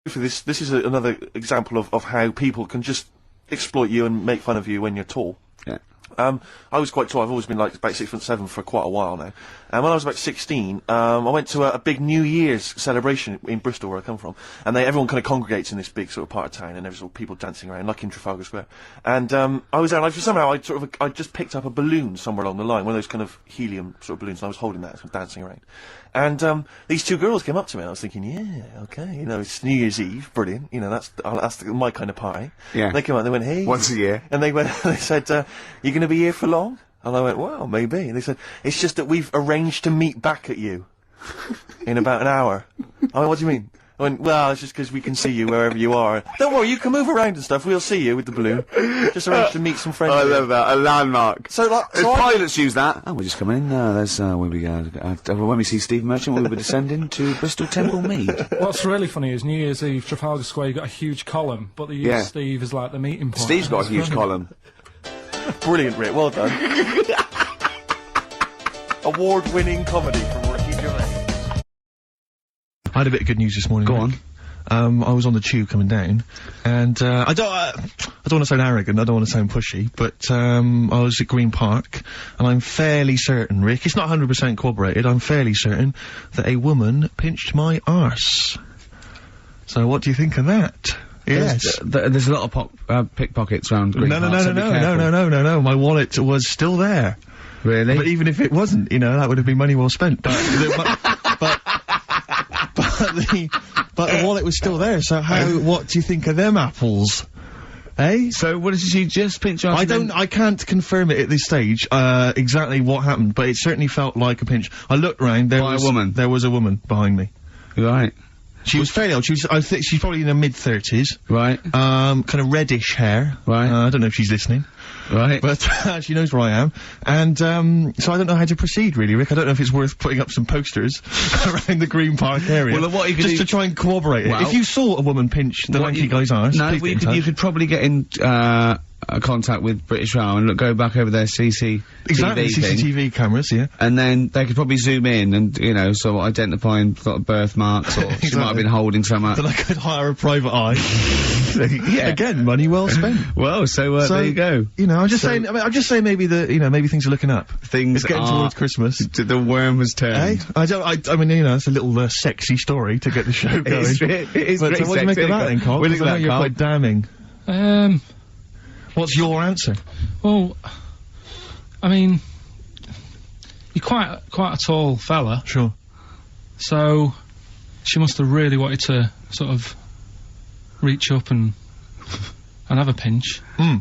For this is another example of how people can just exploit you and make fun of you when you're tall. Yeah. I was quite tall. I've always been like about 6'7" for quite a while now. And when I was about 16, I went to a big New Year's celebration in Bristol, where I come from. And everyone kind of congregates in this big sort of part of town, and there's all people dancing around, like in Trafalgar Square. And I was there, and somehow I just picked up a balloon somewhere along the line, one of those kind of helium sort of balloons, and I was holding that, sort of dancing around. And these two girls came up to me, and I was thinking, yeah, okay, you know, it's New Year's Eve, brilliant, you know, that's my kind of party. Yeah. And they came up, and they went, hey. Once a year. And they said, you going to be here for long? And I went, well, maybe. And they said, it's just that we've arranged to meet back at you in about an hour. I went, what do you mean? I went, well, it's just because we can see you wherever you are. Don't worry, you can move around and stuff. We'll see you with the balloon. Just arranged to meet some friends. I love that. A landmark. So, like, if pilots use that. Oh, we're just coming in. There's where we go. When we see Steve Merchant, we'll be descending to Bristol Temple Mead. What's really funny is New Year's Eve, Trafalgar Square, you got a huge column, but they use Steve as like the meeting point. Steve's got a huge column. Brilliant, Rick. Well done. Award-winning comedy from Ricky Gervais. I had a bit of good news this morning. Go on. I was on the tube coming down, and I don't want to sound arrogant, I don't want to sound pushy, but I was at Green Park, and I'm fairly certain, Rick, it's not 100% corroborated, I'm fairly certain that a woman pinched my arse. So what do you think of that? Yes. There's a lot of pickpockets around Green Park. No, my wallet was still there. Really? But even if it wasn't, you know, that would have been money well spent. But the wallet was still there, so what do you think of them apples? Eh? So what did she just pinch your arse? I can't confirm it at this stage, exactly what happened, but it certainly felt like a pinch. I looked round, there was a woman behind me. Right. She was fairly old. I think she's probably in her mid-30s. Right. Kind of reddish hair. Right. I don't know if she's listening. Right. But she knows where I am. And so I don't know how to proceed, really, Rick. I don't know if it's worth putting up some posters around the Green Park area. Well, what you could just to try and corroborate it. If you saw a woman pinch the lanky guy's arse, you could probably get in contact with British Rail and go back over their CCTV CCTV cameras, yeah. And then they could probably zoom in and, you know, sort of identifying sort of birthmarks, or she might have been holding something. Then I could hire a private eye. Yeah. Again, money well spent. Well, so there you go. You know, I'm just saying maybe maybe things are looking up. Things it's getting towards Christmas. The worm has turned. I mean, you know, it's a little sexy story to get the show going. it is but pretty what do you make of that then, Carl? What do you think of that, you're Carl? quite damning. What's your answer? Well, I mean, you're quite a tall fella. Sure. So, she must have really wanted to sort of reach up and have a pinch. Hmm.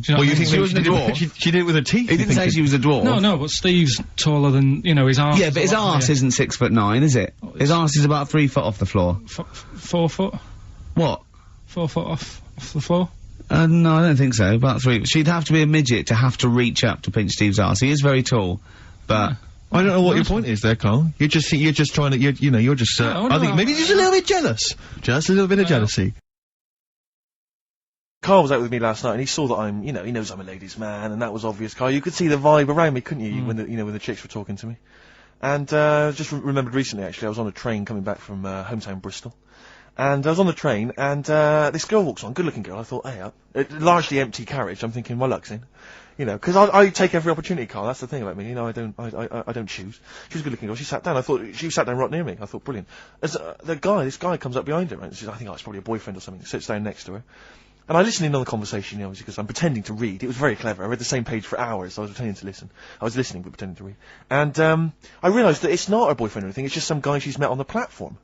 Do you know You think she wasn't a dwarf? She did it with her teeth. He didn't say she was a dwarf. No, but Steve's taller than, you know, his arse. Yeah, but his arse isn't 6'9", is it? His arse is about 3 foot off the floor. 4 foot? What? 4 foot off the floor? No, I don't think so. About 3. She'd have to be a midget to have to reach up to pinch Steve's arse. He is very tall, but... I don't know what your point is there, Carl. You're just trying to, you're just, I think maybe just a little bit jealous. Just a little bit of jealousy. Carl was out with me last night, and he saw that he knows I'm a ladies' man, and that was obvious, Carl. You could see the vibe around me, couldn't you, when the chicks were talking to me. And, just remembered recently, actually, I was on a train coming back from, hometown Bristol. And I was on the train, and, this girl walks on, good-looking girl. I thought, hey up. Largely empty carriage. I'm thinking, my luck's in. You know, 'cause I take every opportunity, Carl. That's the thing about me. You know, I don't choose. She was a good-looking girl. She sat down. I thought, she sat down right near me. I thought, brilliant. As, this guy comes up behind her, and I think, it's probably a boyfriend or something, sits down next to her. And I listened in on the conversation, obviously, because I'm pretending to read. It was very clever. I read the same page for hours, so I was pretending to listen. I was listening, but pretending to read. And, I realised that it's not her boyfriend or anything, it's just some guy she's met on the platform.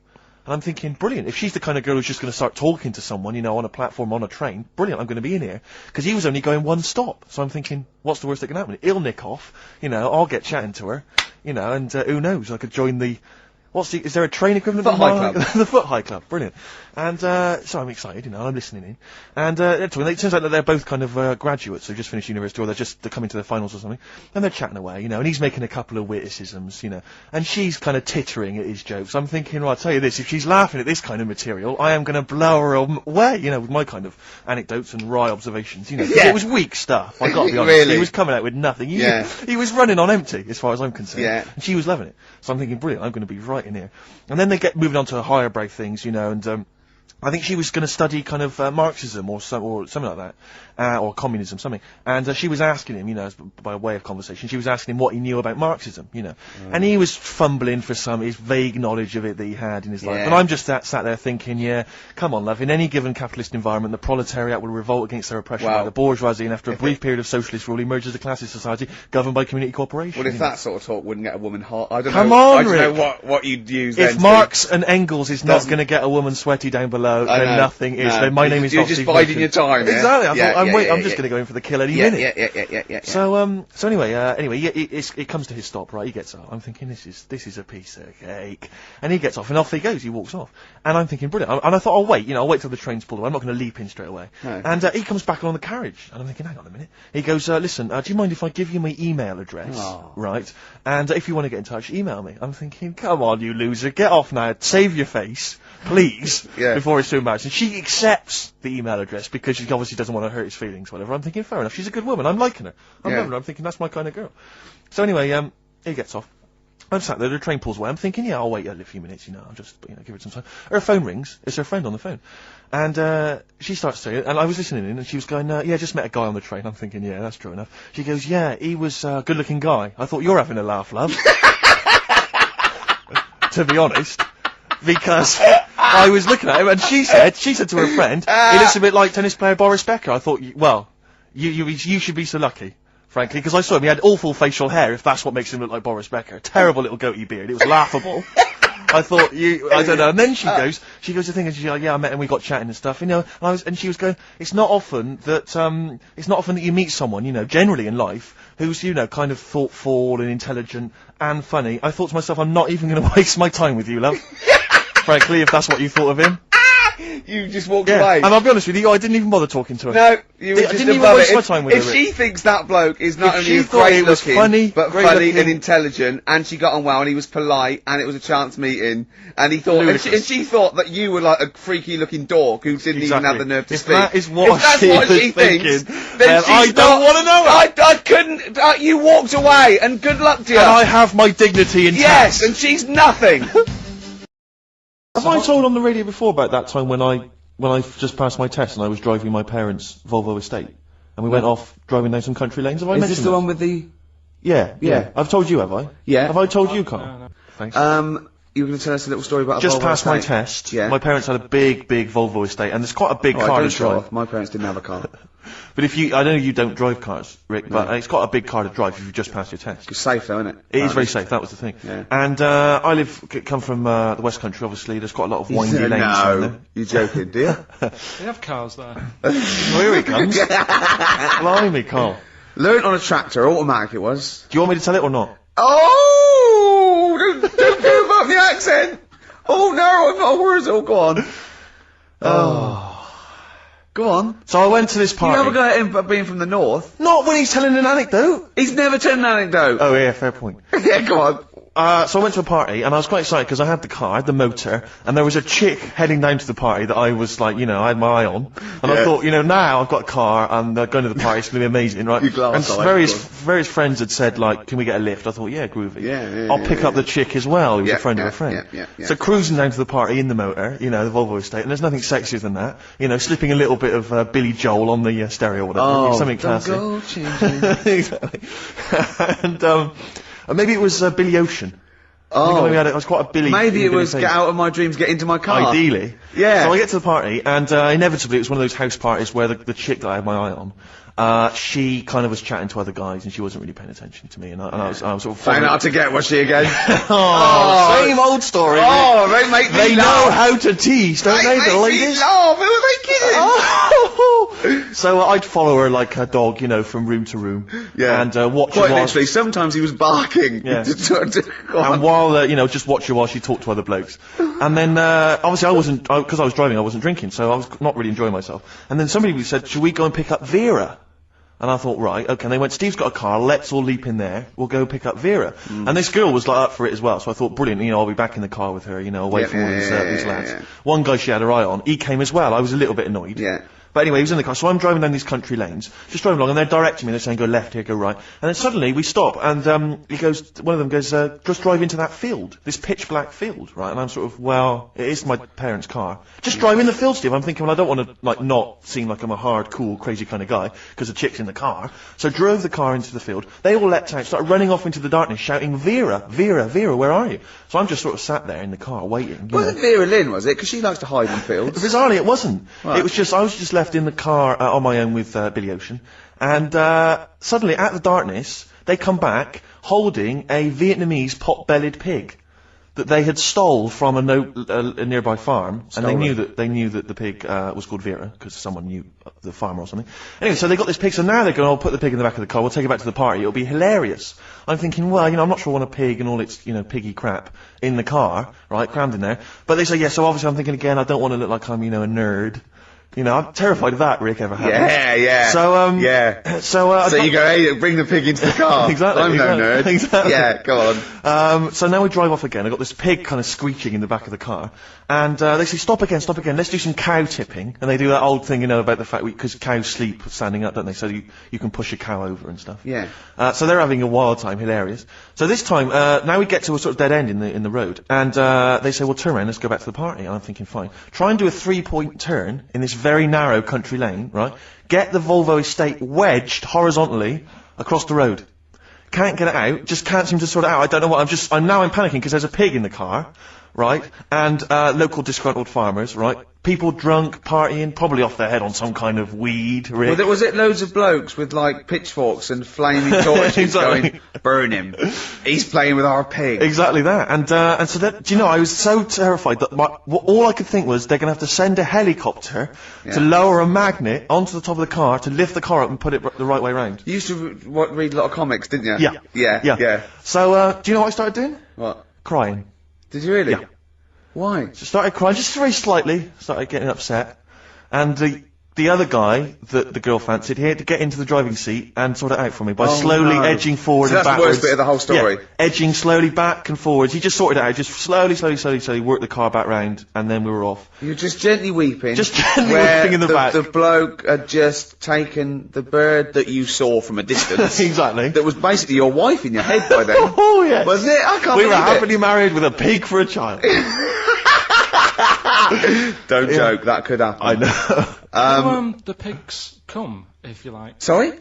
And I'm thinking, brilliant, if she's the kind of girl who's just going to start talking to someone, you know, on a platform, on a train, brilliant, I'm going to be in here. Because he was only going one stop. So I'm thinking, what's the worst that can happen? He'll nick off, you know, I'll get chatting to her, you know, and, who knows, I could join the... is there a train equivalent? Foot High Club. The Foot High Club, brilliant. And, so I'm excited, you know, I'm listening in. And, it turns out that they're both kind of, graduates, they've just finished university, or they're coming to their finals or something. And they're chatting away, you know, and he's making a couple of witticisms, you know. And she's kind of tittering at his jokes. I'm thinking, well, I'll tell you this, if she's laughing at this kind of material, I am gonna blow her away, you know, with my kind of anecdotes and wry observations, you know. Yeah. It was weak stuff, I gotta be honest. Really? He was coming out with nothing. He was running on empty, as far as I'm concerned. Yeah. And she was loving it. So I'm thinking, brilliant, I'm gonna be right in here. And then they get moving on to higher brow things, you know, and, I think she was going to study kind of Marxism or something like that, or communism, something. And she was asking him, by way of conversation, she was asking him what he knew about Marxism, And he was fumbling for some his vague knowledge of it that he had in his life. And I'm just sat there thinking, come on, love. In any given capitalist environment, the proletariat will revolt against their oppression by the bourgeoisie, and after a brief period of socialist rule, emerges a classist society governed by community cooperation. Well, if that sort of talk wouldn't get a woman hot, I don't Come know. on, I don't Rick. know what you'd use. If then Marx and Engels is not going to get a woman sweaty down below, then nothing is. Then my name is You're not just Steve biding Merchant. your time. Exactly. Yeah? I'm just going to go in for the kill any minute. Yeah. So anyway, it comes to his stop, right? He gets up. I'm thinking, this is a piece of cake. And he gets off, and off he goes. He walks off. And I'm thinking, brilliant. And I thought, I'll wait till the train's pulled away. I'm not going to leap in straight away. No. And he comes back along the carriage. And I'm thinking, hang on a minute. He goes, listen, do you mind if I give you my email address? Oh. Right? And if you want to get in touch, email me. I'm thinking, come on, you loser. Get off now. Save your face. Please, before it's too embarrassing. She accepts the email address because she obviously doesn't want to hurt his feelings, whatever. I'm thinking, fair enough, she's a good woman, I'm liking her. I'm loving her, I'm thinking, that's my kind of girl. So anyway, he gets off. I'm sat there, the train pulls away, I'm thinking, I'll wait a few minutes, I'll just, give it some time. Her phone rings, it's her friend on the phone. And, she starts saying, and I was listening in, and she was going, just met a guy on the train. I'm thinking, that's true enough. She goes, he was a good-looking guy. I thought, you're having a laugh, love. To be honest. Because I was looking at him, and she said to her friend, he looks a bit like tennis player Boris Becker. I thought, you should be so lucky, frankly, because I saw him, he had awful facial hair, if that's what makes him look like Boris Becker. Terrible little goatee beard, it was laughable. I thought, I don't know, and then she goes to think, and she's like, I met him, we got chatting and stuff, and she was going, it's not often that you meet someone, generally in life, who's, kind of thoughtful and intelligent and funny. I thought to myself, I'm not even going to waste my time with you, love. Frankly, if that's what you thought of him. You just walked away. And I'll be honest with you, I didn't even bother talking to her. No, you were just I didn't above even waste it. my time with If her. she thinks that bloke is not If only she thought great he was looking, funny, but great funny looking- and intelligent, and she got on well, and he was polite, and it was a chance meeting, and he thought, and she thought that you were like a freaky looking dork who didn't even have the nerve to If speak. that is what if that's she what was she thinking, thinks, then she's I don't want to know it. I couldn't. You walked away, and good luck to you. And I have my dignity intact. Yes, and she's nothing. Have I told on the radio before about that time when I just passed my test and I was driving my parents' Volvo estate and we went off driving down some country lanes? Have I Is mentioned this the that? one with the? Yeah. I've told you, have I? Yeah. Have I told you, Carl? No. Thanks. You were going to tell us a little story about a Just Volvo passed my estate? test. Yeah. My parents had a big Volvo estate, and there's quite a big car don't to show drive. off. My parents didn't have a car. But I know you don't drive cars, Rick, but it's got a big car to drive if you've just passed your test. It's safe though, isn't it? It is very safe, that was the thing. Yeah. And I come from the West Country, obviously, there's quite a lot of windy lanes around there. No, you're joking, do you? They have cars there. Well, here he comes. Blimey, Carl. Learned on a tractor, automatic it was. Do you want me to tell it or not? Oh! Don't go about the accent! Oh no, I'm not worse. Oh, go on. Go on. So I went to this You party. never got him being from the north. Not when he's telling an anecdote. He's never told an anecdote. Oh yeah, fair point. Yeah, go on. So I went to a party, and I was quite excited because I had the car, I had the motor, and there was a chick heading down to the party that I was like, I had my eye on. And I thought, now I've got a car, and going to the party, it's going to be amazing, right? You glass And eye, various friends had said, like, can we get a lift? I thought, yeah, groovy. Yeah, I'll pick up the chick as well, who's Yeah, a friend yeah, of a friend. yeah. So cruising down to the party in the motor, the Volvo estate, and there's nothing sexier than that. Slipping a little bit of Billy Joel on the stereo or whatever. Something don't classy. go changing. Exactly. And maybe it was Billy Ocean. I was quite a Billy. Maybe it Billy was face. get out of my dreams, get into my car. Ideally. Yeah. So I get to the party, and inevitably it was one of those house parties where the chick that I had my eye on, she kind of was chatting to other guys, and she wasn't really paying attention to me, and I was sort of Found out to get, was she again? same old story. Oh, they make me They know laugh. how to tease, don't they, the make me ladies? laugh. Who are they kidding? Oh. So I'd follow her like a dog, from room to room, Yeah. and watch Quite her while literally, sometimes he was barking. Yeah. Go on. and while, just watch her while she talked to other blokes. And then, obviously because I was driving, I wasn't drinking, so I was not really enjoying myself. And then somebody said, should we go and pick up Vera? And I thought, right, okay. And they went, Steve's got a car, let's all leap in there, we'll go pick up Vera. And this girl was like up for it as well, so I thought, brilliant, I'll be back in the car with her, away from all these lads. yeah. One guy she had her eye on, he came as well, I was a little bit annoyed. Yeah. But anyway, he was in the car, so I'm driving down these country lanes, just driving along, and they're directing me, they're saying, go left here, go right. And then suddenly, we stop, and, one of them goes, just drive into that field, this pitch black field, right? And I'm sort of, well, it is my parents' car. Just drive in the field, Steve. I'm thinking, well, I don't want to, like, not seem like I'm a hard, cool, crazy kind of guy, because the chick's in the car. So drove the car into the field. They all leapt out, started running off into the darkness, shouting, Vera, Vera, Vera, where are you? So I'm just sort of sat there in the car, waiting. Wasn't Vera Lynn, was it? Because she likes to hide in fields. Bizarrely, it wasn't. Right. It was just, I was just left in the car on my own with Billy Ocean, and suddenly, out of the darkness, they come back holding a Vietnamese pot-bellied pig that they had stole from a nearby farm, and they knew that the pig was called Vera because someone knew the farmer or something. Anyway, so they got this pig. So now they're going, "Oh, put the pig in the back of the car. We'll take it back to the party. It'll be hilarious." I'm thinking, well, I'm not sure I want a pig and all its, piggy crap in the car, right, crammed in there. But they say, yeah. So obviously, I'm thinking again, I don't want to look like I'm, a nerd. I'm terrified of that, Rick, ever happened. Yeah. So, yeah. So you go, hey, bring the pig into the car. Exactly. I'm no nerd. Exactly. Yeah, go on. So now we drive off again. I've got this pig kind of screeching in the back of the car. And, they say, stop again, let's do some cow tipping. And they do that old thing, about the fact because cows sleep standing up, don't they? So you can push a cow over and stuff. Yeah. So they're having a wild time, hilarious. So this time, now we get to a sort of dead end in the road. And, they say, well, turn around, let's go back to the party. And I'm thinking, fine. Try and do a 3-point turn in this very narrow country lane, right? Get the Volvo estate wedged horizontally across the road. Can't get it out, just can't seem to sort it out. I don't know what, I'm panicking because there's a pig in the car, right? And, local disgruntled farmers, right? People drunk, partying, probably off their head on some kind of weed, Rick. Was it loads of blokes with, like, pitchforks and flaming torches Exactly. going, burn him. He's playing with our pig. Exactly that. And so that, I was so terrified that all I could think was they're gonna have to send a helicopter to lower a magnet onto the top of the car to lift the car up and put it the right way round. You used to read a lot of comics, didn't you? Yeah. Yeah. So, do you know what I started doing? What? Crying. Did you really? Yeah. Why? So started crying, just very slightly, started getting upset. And the other guy that the girl fancied, he had to get into the driving seat and sort it out for me by slowly edging forward and that's backwards. That's the worst bit of the whole story. Yeah, edging slowly back and forwards. He just sorted it out, just slowly worked the car back round, and then we were off. You're just gently weeping. Just gently weeping in the back. The bloke had just taken the bird that you saw from a distance. Exactly. That was basically your wife in your head by then. Oh, yes. Wasn't it? I can't We were believe it. happily married with a pig for a child. Don't joke, that could happen. I know. The pigs come, if you like. Sorry?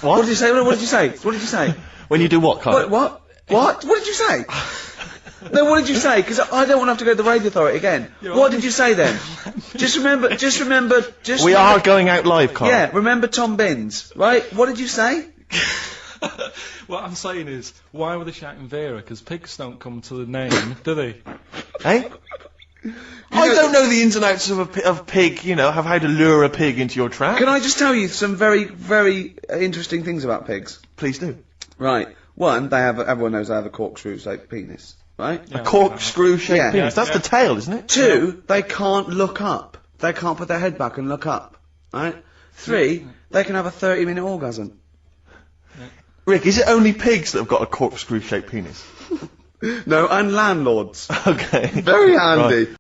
What did you say? What did you say? What did you say? When you do what, Carl? What? What did you say? No, what did you say? Because I don't want to have to go to the radio authority again. What did you say then? Just remember. We are going out live, Carl. Yeah, remember Tom Binns, right? What did you say? What I'm saying is, why were they shouting Vera? Because pigs don't come to the name, do they? Hey? I don't know the ins and outs of pig, have how to lure a pig into your trap. Can I just tell you some very, very interesting things about pigs? Please do. Right. One, everyone knows they have a corkscrew-shaped penis, right? Yeah, A corkscrew-shaped penis. That's the tail, isn't it? Two, they can't look up. They can't put their head back and look up, right? Three, they can have a 30-minute orgasm. Rick, is it only pigs that have got a corkscrew-shaped penis? No, and landlords. Okay. Very handy.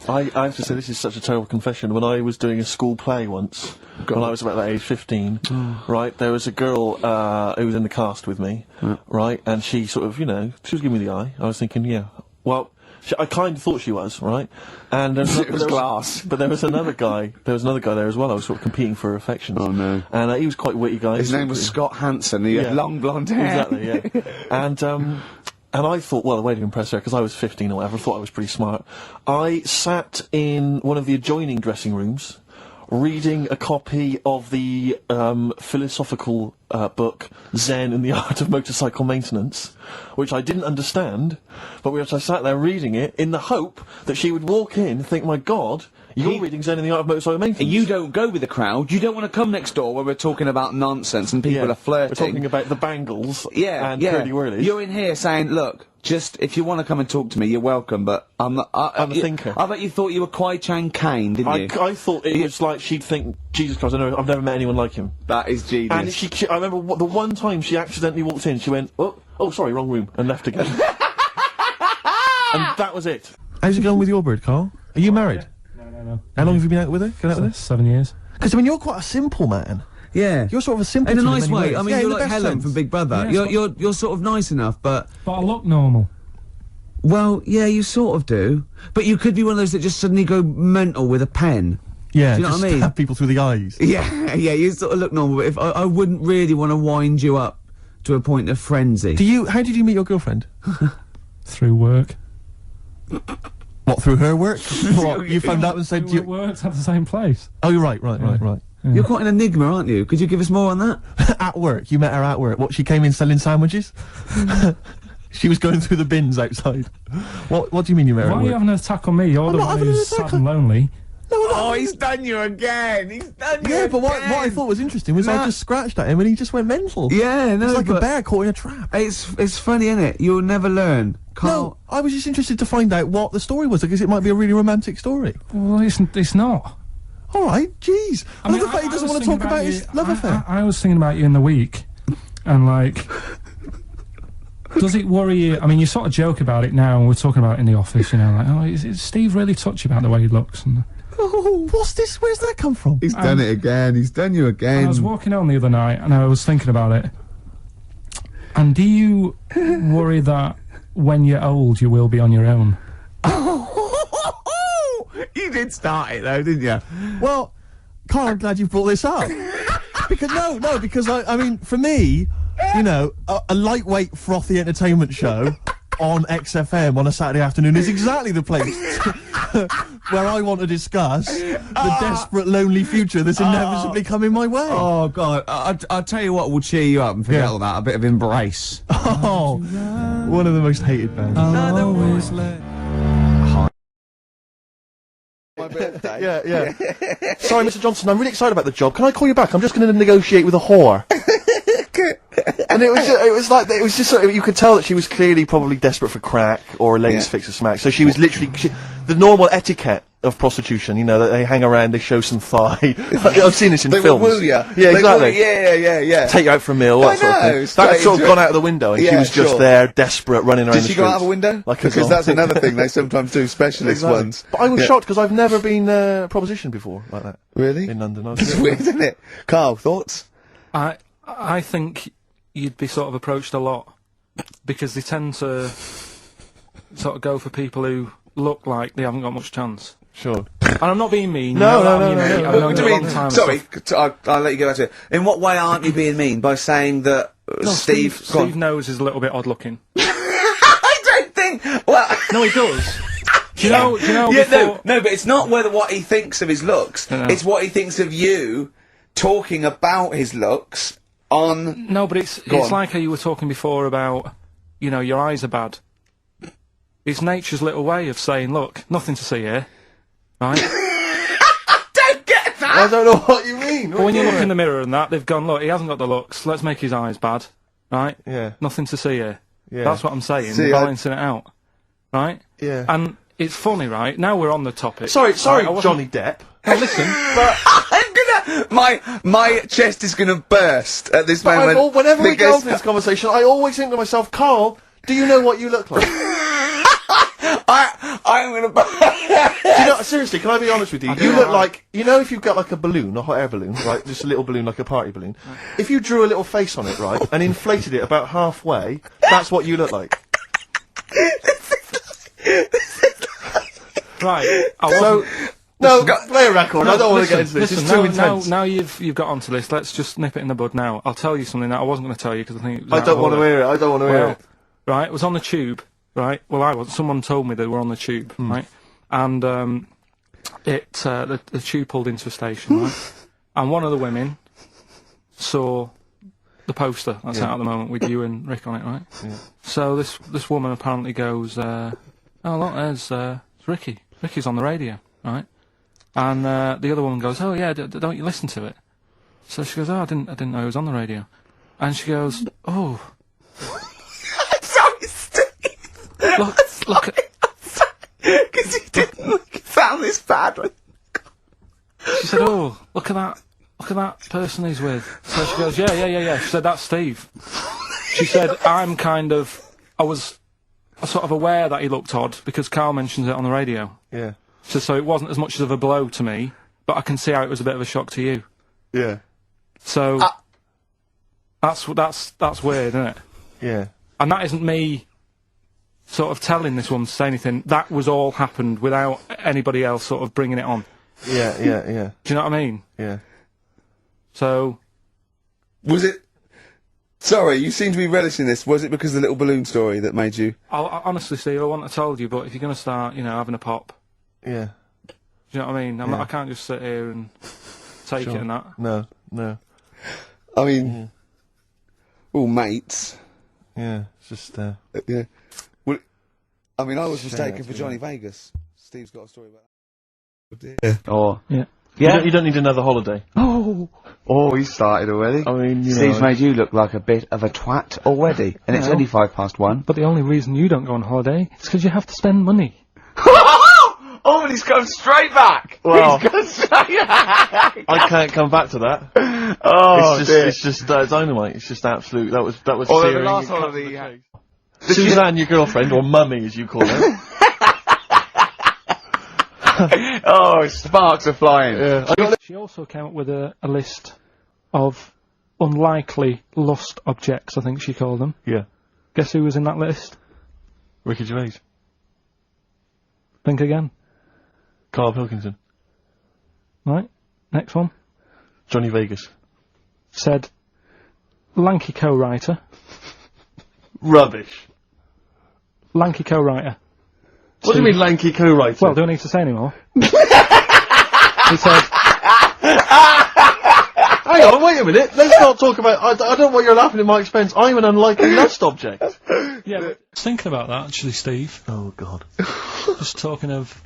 Right. I have to say, this is such a terrible confession. When I was doing a school play once, when I was about that age, 15, right, there was a girl who was in the cast with me, right, and she sort of, she was giving me the eye. I was thinking, I kind of thought she was, right? And it was glass. But there was another guy. There there as well. I was sort of competing for affections. Oh no! And he was quite a witty guy. His name was Scott Hansen. He had long blonde hair. Exactly. Yeah. And I thought, well, the way to impress her, because I was 15 or whatever, I thought I was pretty smart. I sat in one of the adjoining dressing rooms, reading a copy of the philosophical book Zen and the Art of Motorcycle Maintenance, which I didn't understand, but which I sat there reading it in the hope that she would walk in and think, my God, you're reading Zen and the Art of Motorcycle Maintenance. You don't go with the crowd. You don't want to come next door where we're talking about nonsense and people are flirting. We're talking about the bangles and curly-whirlies. You're in here saying, look, just, if you want to come and talk to me, you're welcome, but I'm not... I'm a thinker. I bet you thought you were Kwai Chang Kane, didn't you? I thought it was like she'd think, Jesus Christ, I've never met anyone like him. That is genius. And I remember the one time she accidentally walked in, she went, oh, sorry, wrong room, and left again. And that was it. How's it going with your bird, Carl? Are you married? No. now. How long have you been out with her? Going out with her? 7 years. Because, I mean, you're quite a simple man. Yeah. You're sort of a simple in a in nice many way. ways. I mean, Yeah, you're in the like best Helen sense. from Big Brother. Yeah, You're sort of nice enough, but I look normal. well, yeah, you sort of do. But you could be one of those that just suddenly go mental with a pen. Yeah, Do you know just what I mean? stab people through the eyes. Yeah, yeah, you sort of look normal. But if I wouldn't really want to wind you up to a point of frenzy. How did you meet your girlfriend? Through work. What, through her work? What, you found out and said We worked at the same place. Oh, you're right. Yeah. You're quite an enigma, aren't you? Could you give us more on that? At work, you met her at work. What, she came in selling sandwiches? She was going through the bins outside. What do you mean you met her Why at are you work? having an attack on me? You're the not one having an who's attack sad and lonely. No, I'm not. Oh, he's done you again. He's done you. Yeah, but what again. I thought was interesting was I just scratched at him and he just went mental. Yeah, no, It's like a but bear caught in a trap. It's funny, isn't it? You'll never learn. No, I was just interested to find out what the story was, because it might be a really romantic story. Well, it's not. All right, jeez. I love the fact he doesn't want to talk about his love affair. I was thinking about you in the week, and like, does it worry you? I mean, you sort of joke about it now, and we're talking about it in the office, you know, like, oh, is Steve really touchy about the way he looks? And Oh, what's this? Where's that come from? He's done it again. He's done you again. I was walking home the other night, and I was thinking about it. And do you worry that when you're old, you will be on your own? You did start it though, didn't you? Well, Carl, I'm glad you brought this up. Because because I mean, for me, you know, a lightweight, frothy entertainment show on XFM on a Saturday afternoon is exactly the place where I want to discuss the desperate, lonely future that's inevitably coming my way. Oh God! I'll tell you what will cheer you up and forget all that. A bit of Embrace. Oh, one of the most hated bands. My birthday. Yeah. Sorry, Mr. Johnson, I'm really excited about the job. Can I call you back? I'm just going to negotiate with a whore. And it was just sort of, you could tell that she was clearly probably desperate for crack or a latest fix of smack. So she was literally the normal etiquette of prostitution. You know, that they hang around, they show some thigh. I've seen this in They films. will woo ya. Yeah, They exactly. will- yeah. Take you out for a meal. I That sort of know, thing. straight That sort of into gone it. out of the window, and she Yeah, was just sure. there, desperate, running around Did the she go out of a streets window? like a Because doll. that's another thing they sometimes do, specialist Exactly. ones. But I was Yeah. shocked because I've never been propositioned before like that Really? in London. It's weird, isn't it? Carl, thoughts? I think you'd be sort of approached a lot, because they tend to sort of go for people who look like they haven't got much chance. Sure. And I'm not being mean. No, you know, no, I'm, no, you know, no, I've no. known What do you you a long mean? time and Sorry, stuff. I'll let you go back to it. In what way aren't you being mean? By saying that No, Steve... go on. Steve knows is a little bit odd looking. I don't think... Well... No, he does. Do you know Yeah, before... no, but it's not what he thinks of his looks. No. It's what he thinks of you talking about his looks on... No, but it's on. like how you were talking before about, you know, your eyes are bad. It's nature's little way of saying, look, nothing to see here, right? Don't get that! I don't know what you mean. But when you look in the mirror and that, they've gone, look, he hasn't got the looks, let's make his eyes bad, right? Yeah. Nothing to see here. Yeah. That's what I'm saying, See, balancing it out, right? Yeah. And it's funny, right? Now we're on the topic. Sorry, Right, I wasn't- Johnny Depp. Now listen, I'm gonna... My chest is gonna burst at this moment. Whenever we go because- into this conversation, I always think to myself, Carl, do you know what you look like? I'm gonna... Do you know, seriously, can I be honest with you? You look like, you know, if you've got like a balloon, a hot air balloon, right, just a little balloon, like a party balloon, if you drew a little face on it, right, and inflated it about halfway, that's what you look like. right, So, no, play a record, I don't want to get into this, Listen, it's too intense. now you've got onto this, let's just nip it in the bud now. I'll tell you something that I wasn't going to tell you because I think it was I out don't of want to order. hear it, I don't want to hear Well, it. right, it was on the tube, right? Well, I was. Someone told me they were on the tube, right? And the tube pulled into a station, right? And one of the women saw the poster that's out at the moment with you and Rick on it, right? Yeah. So this woman apparently goes, "Oh look, there's Ricky. Ricky's on the radio, right?" And the other woman goes, "Oh yeah, don't you listen to it?" So she goes, "Oh, I didn't know he was on the radio." And she goes, "Oh." Sorry, Steve. Look at... Because you didn't sound this bad. She said, "Oh, look at that person he's with." So she goes, yeah. She said, "That's Steve." She said, I was sort of aware that he looked odd because Carl mentions it on the radio. Yeah. So it wasn't as much of a blow to me, but I can see how it was a bit of a shock to you. Yeah. So that's weird, isn't it? Yeah. And that isn't me sort of telling this woman to say anything. That was all happened without anybody else sort of bringing it on. Yeah. Do you know what I mean? Yeah. So... Was it... Sorry, you seem to be relishing this. Was it because of the little balloon story that made you... Honestly, Steve, I wouldn't have told you, but if you're going to start, having a pop... Yeah. Do you know what I mean? I can't just sit here and take it and that. No. I mean... All mates. Yeah, it's just, Yeah. Well, I mean, I was mistaken for Johnny Vegas. Steve's got a story about that. Yeah. Oh. Yeah. Yeah. You don't need another holiday. Oh, he started already. I mean, Steve's made you look like a bit of a twat already, and it's only 1:05. But the only reason you don't go on holiday is because you have to spend money. Oh, and he's gone straight back! Well, He's gone straight back! I can't come back to that. Oh, It's just dynamite. It's just absolute. That was Although searing. the last It cut holiday to the you had- chase. Suzanne, your girlfriend, or mummy as you call her. Oh, sparks are flying. Yeah. She also came up with a list of unlikely lost objects, I think she called them. Yeah. Guess who was in that list? Ricky Gervais. Think again. Carl Pilkington. Right, next one. Johnny Vegas. Said, lanky co-writer. Rubbish. Lanky co-writer. What do you mean lanky co-writer? Well, do I need to say any more? He said... Hang on, wait a minute. Let's not talk about... I don't know why you're laughing at my expense. I'm an unlikely lost object. Yeah, but I was thinking about that, actually, Steve. Oh, God. Just talking of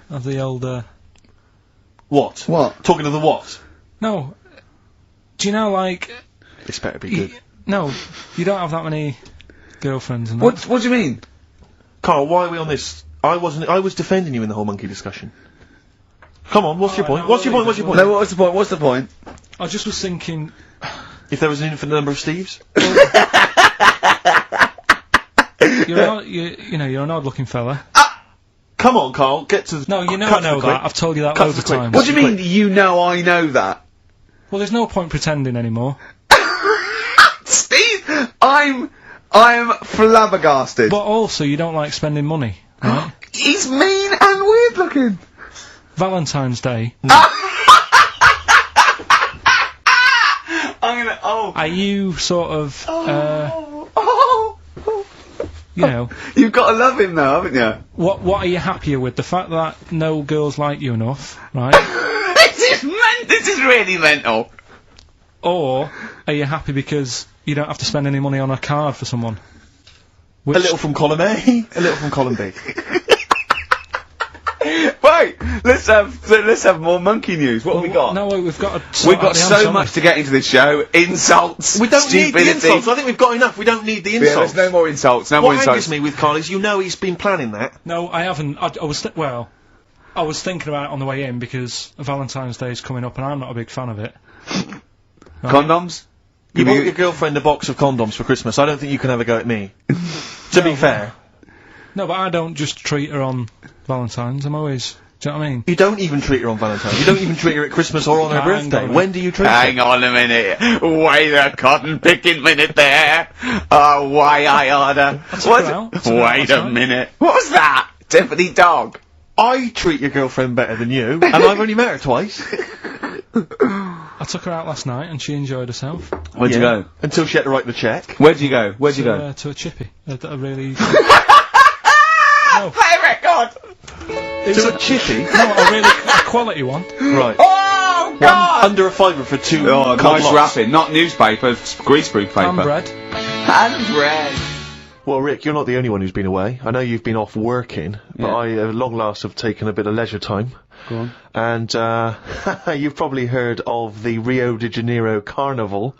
the old... What? What? Talking to the what? No. Do you know, like... This better be good. No, you don't have that many girlfriends and that. What do you mean? Carl, why are we on this? I was defending you in the whole monkey discussion. Come on, what's your point? What's your point? What's your point? No, what's the point? What's the point? I just was thinking... If there was an infinite number of Steves? You're an odd-looking fella. Come on, Carl, get to the... No, I know that. I've told you that Cut loads to of the quick. times. What do you mean, you know I know that? Well, there's no point pretending anymore. Steve, I'm flabbergasted. But also, you don't like spending money, right? He's mean and weird looking. Valentine's Day. I'm gonna. Oh. Are you sort of, You've got to love him though, haven't you? what are you happier with? The fact that no girls like you enough, right? This is really mental. Or are you happy because you don't have to spend any money on a card for someone? A little from column A, a little from column B. Wait, let's have more monkey news. What have we got? No, we've got We've got so much to get into this show. Insults, We don't need stupidity. the insults. I think we've got enough. We don't need the Yeah, insults. there's no more insults. No more What insults. angers me with Carl is he's been planning that. No, I haven't. I was thinking about it on the way in because Valentine's Day is coming up and I'm not a big fan of it. Condoms? You bought your girlfriend a box of condoms for Christmas. I don't think you can have a go at me. To be fair. No, but I don't just treat her on Valentine's. I'm always... Do you know what I mean? You don't even treat her on Valentine's. You don't even treat her at Christmas or on her Hang birthday. on. When do you treat her? Hang on a minute. Wait a cotton picking minute there. Oh, why I order. Wait a minute. What was that? Tiffany dog. I treat your girlfriend better than you, and I've only met her twice. I took her out last night and she enjoyed herself. Where'd you go? Until she had to write the cheque. Where'd you go? Where'd you go? To a chippy. A really... Play a record! To a chippy? No, a quality one. Right. Oh, God! Under a fiver for two. Oh, cod nice lots. wrapping. Not newspaper, greaseproof paper. And bread. And bread. Well, Rick, you're not the only one who's been away. I know you've been off working, but Yeah. I, at long last, have taken a bit of leisure time. Go on. And, you've probably heard of the Rio de Janeiro Carnival.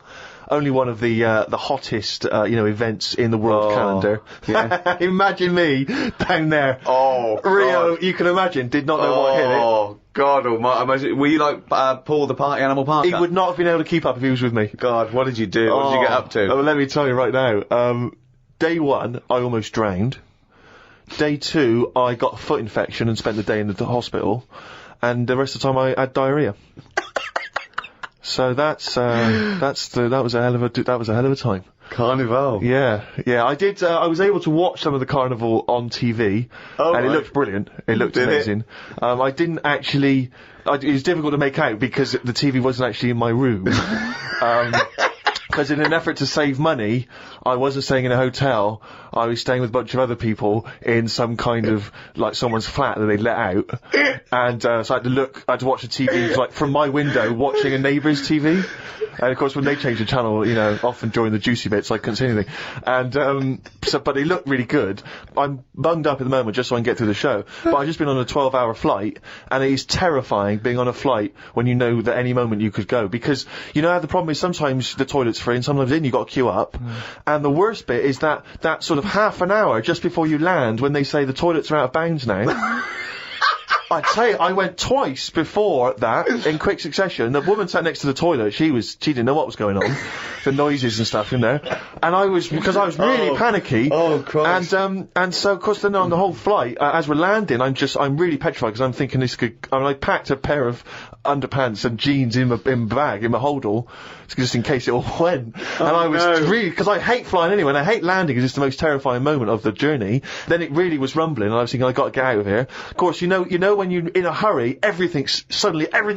Only one of the hottest, events in the world calendar. Yeah. Imagine me down there. Oh, Rio, God. you can imagine, did not know what hit it. Oh, God almighty. Were you like Paul the Party Animal Parker? He would not have been able to keep up if he was with me. God, what did you do? What did you get up to? Oh, let me tell you right now. Day one, I almost drowned. Day 2, I got a foot infection and spent the day in the hospital, and the rest of the time I had diarrhea. So that was a hell of a time. Carnival. Yeah, I did, I was able to watch some of the carnival on TV, and it looked brilliant. It looked amazing. I didn't actually, it was difficult to make out because the TV wasn't actually in my room. Because in an effort to save money, I wasn't staying in a hotel, I was staying with a bunch of other people in some kind of, like, someone's flat that they'd let out. And, so I had to watch the TV, like, from my window, watching a neighbour's TV. And of course, when they changed the channel, you know, often during the juicy bits, I couldn't see anything. And, but it looked really good. I'm bunged up at the moment just so I can get through the show. But I've just been on a 12-hour flight, and it is terrifying being on a flight when you know that any moment you could go. Because, you know, the problem is sometimes the toilet's free and sometimes you've got to queue up. And the worst bit is that sort of half an hour just before you land when they say the toilets are out of bounds now. I'd say I went twice before that in quick succession. The woman sat next to the toilet, she didn't know what was going on. The noises and stuff in there. And because I was really panicky. Oh, Christ. And so, of course, then on the whole flight, as we're landing, I'm really petrified because I'm thinking I packed a pair of underpants and jeans in my bag, in my holdall, just in case it all went. And I was really, because I hate flying anyway, and I hate landing because it's the most terrifying moment of the journey. Then it really was rumbling, and I was thinking, I got to get out of here. Of course, you know when you're in a hurry, everything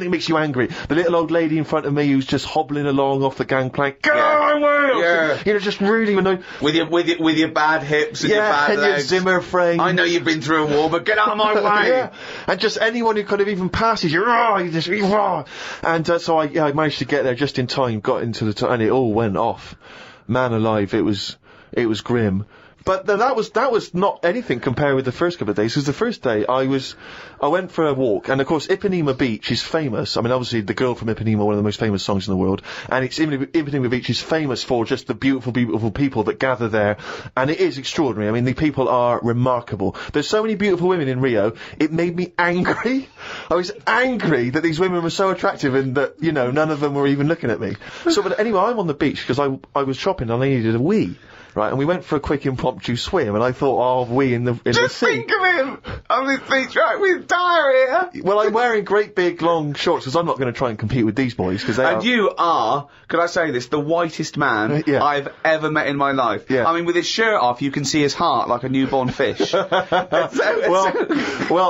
makes you angry. The little old lady in front of me who's just hobbling along off the gangplank, get out of my way! Yeah. You know, just really annoyed. With your bad hips and your bad legs. Your Zimmer frame. I know you've been through a war, but get out of my way! Yeah. And just anyone who kind of even passes you, and so I managed to get there just in time, got into and it all went off. Man alive, it was grim. But that was not anything compared with the first couple of days, because the first day I went for a walk, and of course Ipanema Beach is famous. I mean, obviously The Girl from Ipanema, one of the most famous songs in the world, and Ipanema Beach is famous for just the beautiful, beautiful people that gather there, and it is extraordinary. I mean, the people are remarkable. There's so many beautiful women in Rio, it made me angry. I was angry that these women were so attractive and that, you know, none of them were even looking at me. So, but anyway, I'm on the beach because I was shopping and I needed a wee. Right, and we went for a quick impromptu swim, and I thought, we in the sea. Just think of him on this beach, right, with diarrhea. Well, I'm wearing great big long shorts, because I'm not going to try and compete with these boys, because they And you are, could I say this, the whitest man I've ever met in my life. Yeah. I mean, with his shirt off, you can see his heart like a newborn fish. Well,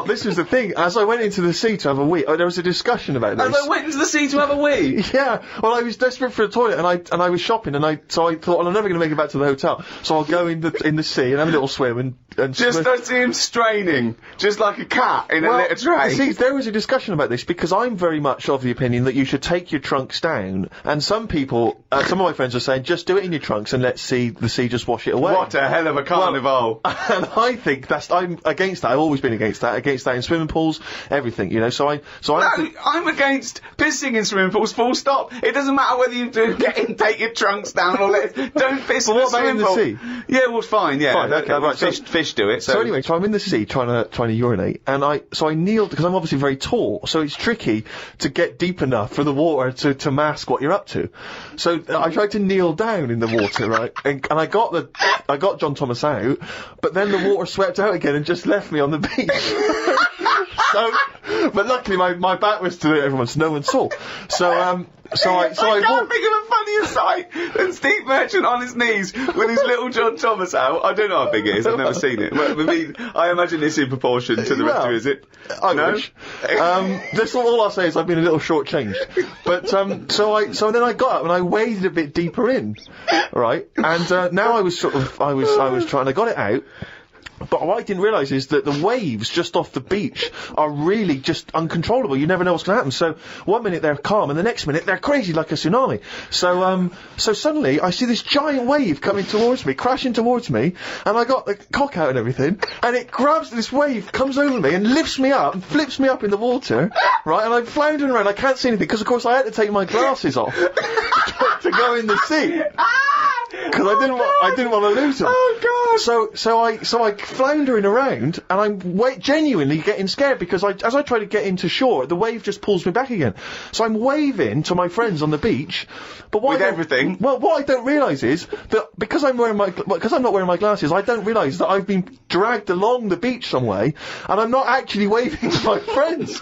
this was the thing. As I went into the sea to have a wee, there was a discussion about this. As I went into the sea to have a wee? Yeah. Well, I was desperate for a toilet, and I was shopping, so I thought, well, I'm never going to make it back to the hotel. So I'll go in the sea and have a little swim and just I see him straining, just like a cat in a litter tray. See, there was a discussion about this because I'm very much of the opinion that you should take your trunks down, and some people, some of my friends are saying, just do it in your trunks and let the sea just wash it away. What a hell of a carnival! And I think I'm against that. I've always been against that in swimming pools, everything, you know. I'm against pissing in swimming pools. Full stop. It doesn't matter whether you take your trunks down or don't piss in the swimming pool. Sea? Yeah, well, fine, yeah. Fine, okay, right. Fish do it. So anyway, I'm in the sea trying to urinate, and I kneeled, because I'm obviously very tall, so it's tricky to get deep enough for the water to mask what you're up to. So I tried to kneel down in the water, right, and I got John Thomas out, but then the water swept out again and just left me on the beach. But luckily my back was to everyone, so no one saw. I can't think of a funnier sight than Steve Merchant on his knees with his little John Thomas out. I don't know how big it is, I've never seen it. Well, I mean, I imagine it's in proportion to the rest of it, is it? I wish. That's all I'll say is I've been a little shortchanged. But, so then I got up and I waded a bit deeper in, right? And, now I was trying, I got it out. But what I didn't realise is that the waves just off the beach are really just uncontrollable. You never know what's going to happen. So one minute they're calm, and the next minute they're crazy like a tsunami. So suddenly I see this giant wave coming towards me, crashing towards me, and I got the cock out and everything, and it grabs this wave, comes over me, and lifts me up, and flips me up in the water, right? And I'm floundering around. I can't see anything because, of course, I had to take my glasses off to go in the sea. because I didn't want to lose them. Oh God! So I floundering around, and I'm genuinely getting scared because as I try to get into shore, the wave just pulls me back again. So I'm waving to my friends on the beach, but With everything. Well, what I don't realise is that because I'm not wearing my glasses, I don't realise that I've been dragged along the beach some way, and I'm not actually waving to my friends.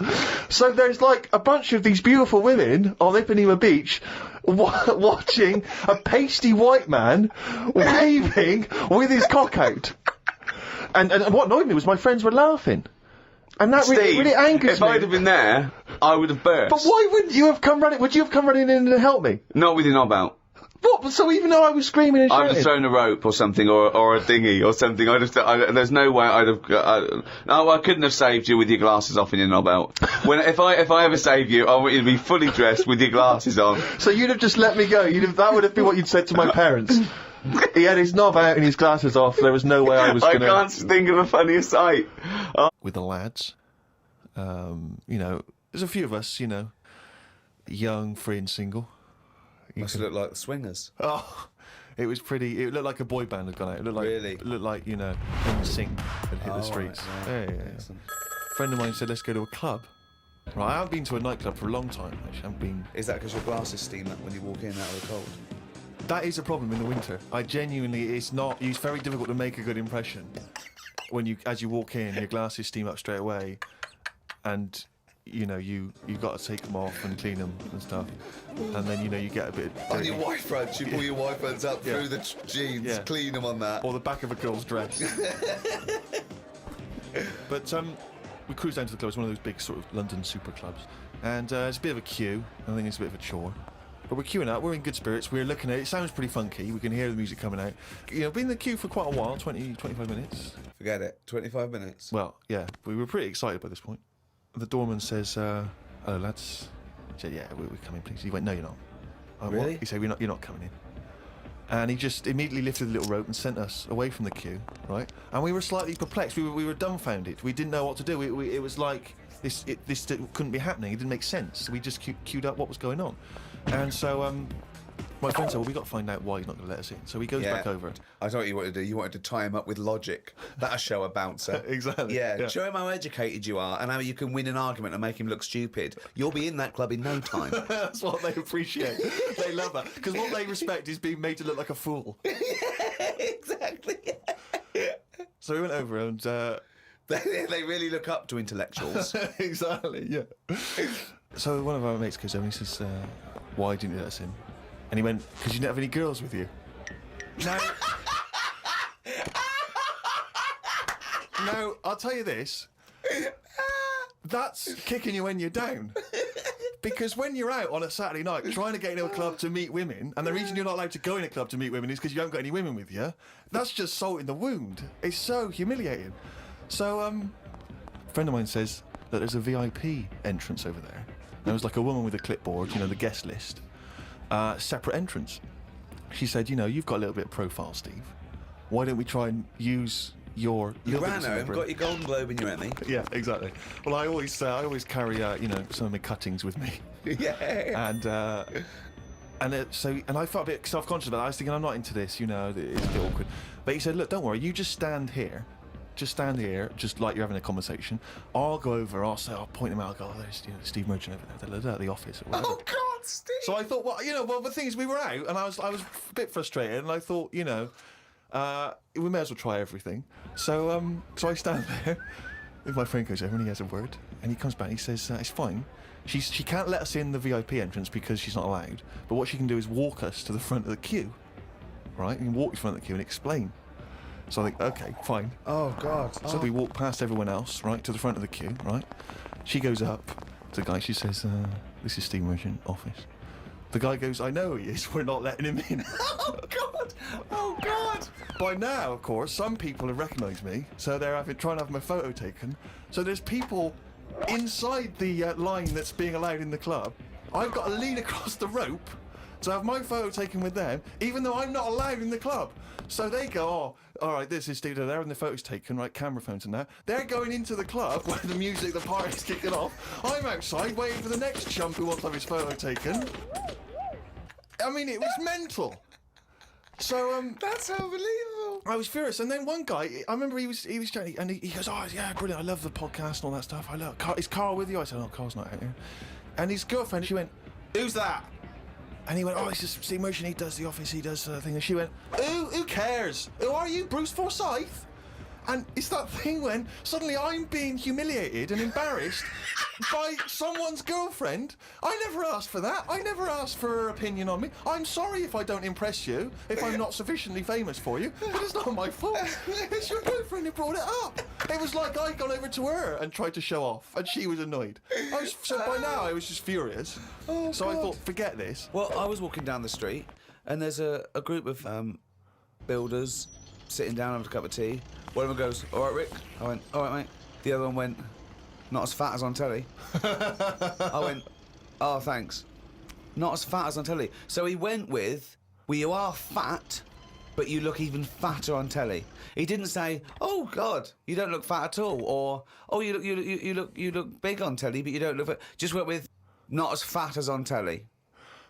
So there's like a bunch of these beautiful women on Ipanema Beach watching a pasty white man waving with his cock out. And what annoyed me was my friends were laughing. And that really angers if me. I'd have been there, I would have burst. But why wouldn't you have come running? Would you have come running in and helped me? Not with your knob out. What? So even though I was screaming and shouting? I'd have thrown a rope or something, or a dinghy or something. There's no way I'd have. No, I couldn't have saved you with your glasses off and your knob out. If I ever save you, I want you to be fully dressed with your glasses on. So you'd have just let me go. That would have been what you'd said to my parents. He had his knob out and his glasses off. There was no way I was I gonna. can't think of a funnier sight. With the lads. You know, there's a few of us, you know, young, free and single. Must look like the Swingers. Oh, it was pretty. It looked like a boy band had gone out. It looked like, Really? It looked like, you know, NSYNC had hit the streets. Right, Yeah. A friend of mine said, let's go to a club. Right, I haven't been to a nightclub for a long time, actually. I haven't been. Is that because your glasses steam up when you walk in out of the cold? That is a problem in the winter. It's very difficult to make a good impression when as you walk in, your glasses steam up straight away, and you know you got to take them off and clean them and stuff, and then you get a bit. On your white fronts, you pull your white fronts up through the jeans, clean them on that. Or the back of a girl's dress. But we cruised down to the club. It's one of those big sort of London super clubs, and it's a bit of a queue. I think it's a bit of a chore. But we're queuing up, we're in good spirits, we're looking at it, sounds pretty funky, we can hear the music coming out. Been in the queue for quite a while, 25 minutes. Forget it, 25 minutes. Well, yeah, we were pretty excited by this point. The doorman says, hello lads. I said, yeah, we're coming please. He went, no you're not. I went, Really? What? He said, you're not coming in. And he just immediately lifted the little rope and sent us away from the queue, right? And we were slightly perplexed, we were dumbfounded, we didn't know what to do. It was like, this couldn't be happening, it didn't make sense. We just queued up what was going on. And so, my friend said, well, we've got to find out why he's not going to let us in. So he goes back over. I know what you wanted to do. You wanted to tie him up with logic. That'll show a bouncer. Exactly. Yeah, show him how educated you are and how you can win an argument and make him look stupid. You'll be in that club in no time. That's what they appreciate. They love that. Because what they respect is being made to look like a fool. Yeah, exactly. So we went over and... They really look up to intellectuals. Exactly, yeah. So one of our mates goes over and he says, why didn't you let us in? And he went, because you didn't have any girls with you. Now, I'll tell you this. That's kicking you when you're down. Because when you're out on a Saturday night trying to get into a club to meet women, and the reason you're not allowed to go in a club to meet women is because you haven't got any women with you, that's just salt in the wound. It's so humiliating. So, a friend of mine says that there's a VIP entrance over there. There was like a woman with a clipboard, the guest list. Separate entrance. She said, you've got a little bit of profile, Steve. Why don't we try and use your... You ran home, got your Golden Globe and your Emmy. Yeah, exactly. Well, I always carry, some of my cuttings with me. Yeah. And I felt a bit self-conscious about it. I was thinking, I'm not into this, it's a bit awkward. But he said, look, don't worry, you just stand here. Just stand here, just like you're having a conversation. I'll go over, I'll point him out, I'll go, oh, there's Steve Merchant over there, at the office or whatever. Oh, God, Steve! So I thought, well, the thing is, we were out, and I was a bit frustrated, and I thought, we may as well try everything. So I stand there, and my friend goes over, and he has a word, and he comes back, and he says, it's fine. She can't let us in the VIP entrance because she's not allowed, but what she can do is walk us to the front of the queue, right? You can walk to the front of the queue and explain. So I think, okay, fine. Oh, God. So we walk past everyone else, right, to the front of the queue, right? She goes up to the guy, she says, this is Steve Merchant office. The guy goes, I know he is, we're not letting him in. Oh, God! Oh, God! By now, of course, some people have recognised me, so they're trying to have my photo taken. So there's people inside the line that's being allowed in the club. I've got to lean across the rope to have my photo taken with them, even though I'm not allowed in the club. So they go, oh, all right, this is Steve, they're having the photos taken, right, camera phones and that. They're going into the club where the music, the party's kicking off. I'm outside waiting for the next chump who wants to have his photo taken. I mean, it was mental. So, That's unbelievable. I was furious, and then one guy, I remember he was chatting, and he goes, "Oh yeah, brilliant! I love the podcast and all that stuff. I love. Is Carl with you?" I said, "No, Carl's not out here." And his girlfriend, she went, "Who's that?" And he went, "Oh, it's just Steve Merchant. He does the office. He does the thing." And she went, "Who cares? Who are you, Bruce Forsyth?" And it's that thing when suddenly I'm being humiliated and embarrassed by someone's girlfriend. I never asked for that. I never asked for her opinion on me. I'm sorry if I don't impress you, if I'm not sufficiently famous for you, but it's not my fault. It's your girlfriend who brought it up. It was like I'd gone over to her and tried to show off, and she was annoyed. So by now I was just furious. So I thought, forget this. Well, I was walking down the street, and there's a group of builders sitting down having a cup of tea. One of them goes, "All right, Rick." I went, "All right, mate." The other one went, "Not as fat as on telly." I went, "Oh, thanks. Not as fat as on telly." So he went with, "Well, you are fat, but you look even fatter on telly." He didn't say, "Oh God, you don't look fat at all," or "Oh, you look big on telly, but you don't look fat." Just went with, "Not as fat as on telly."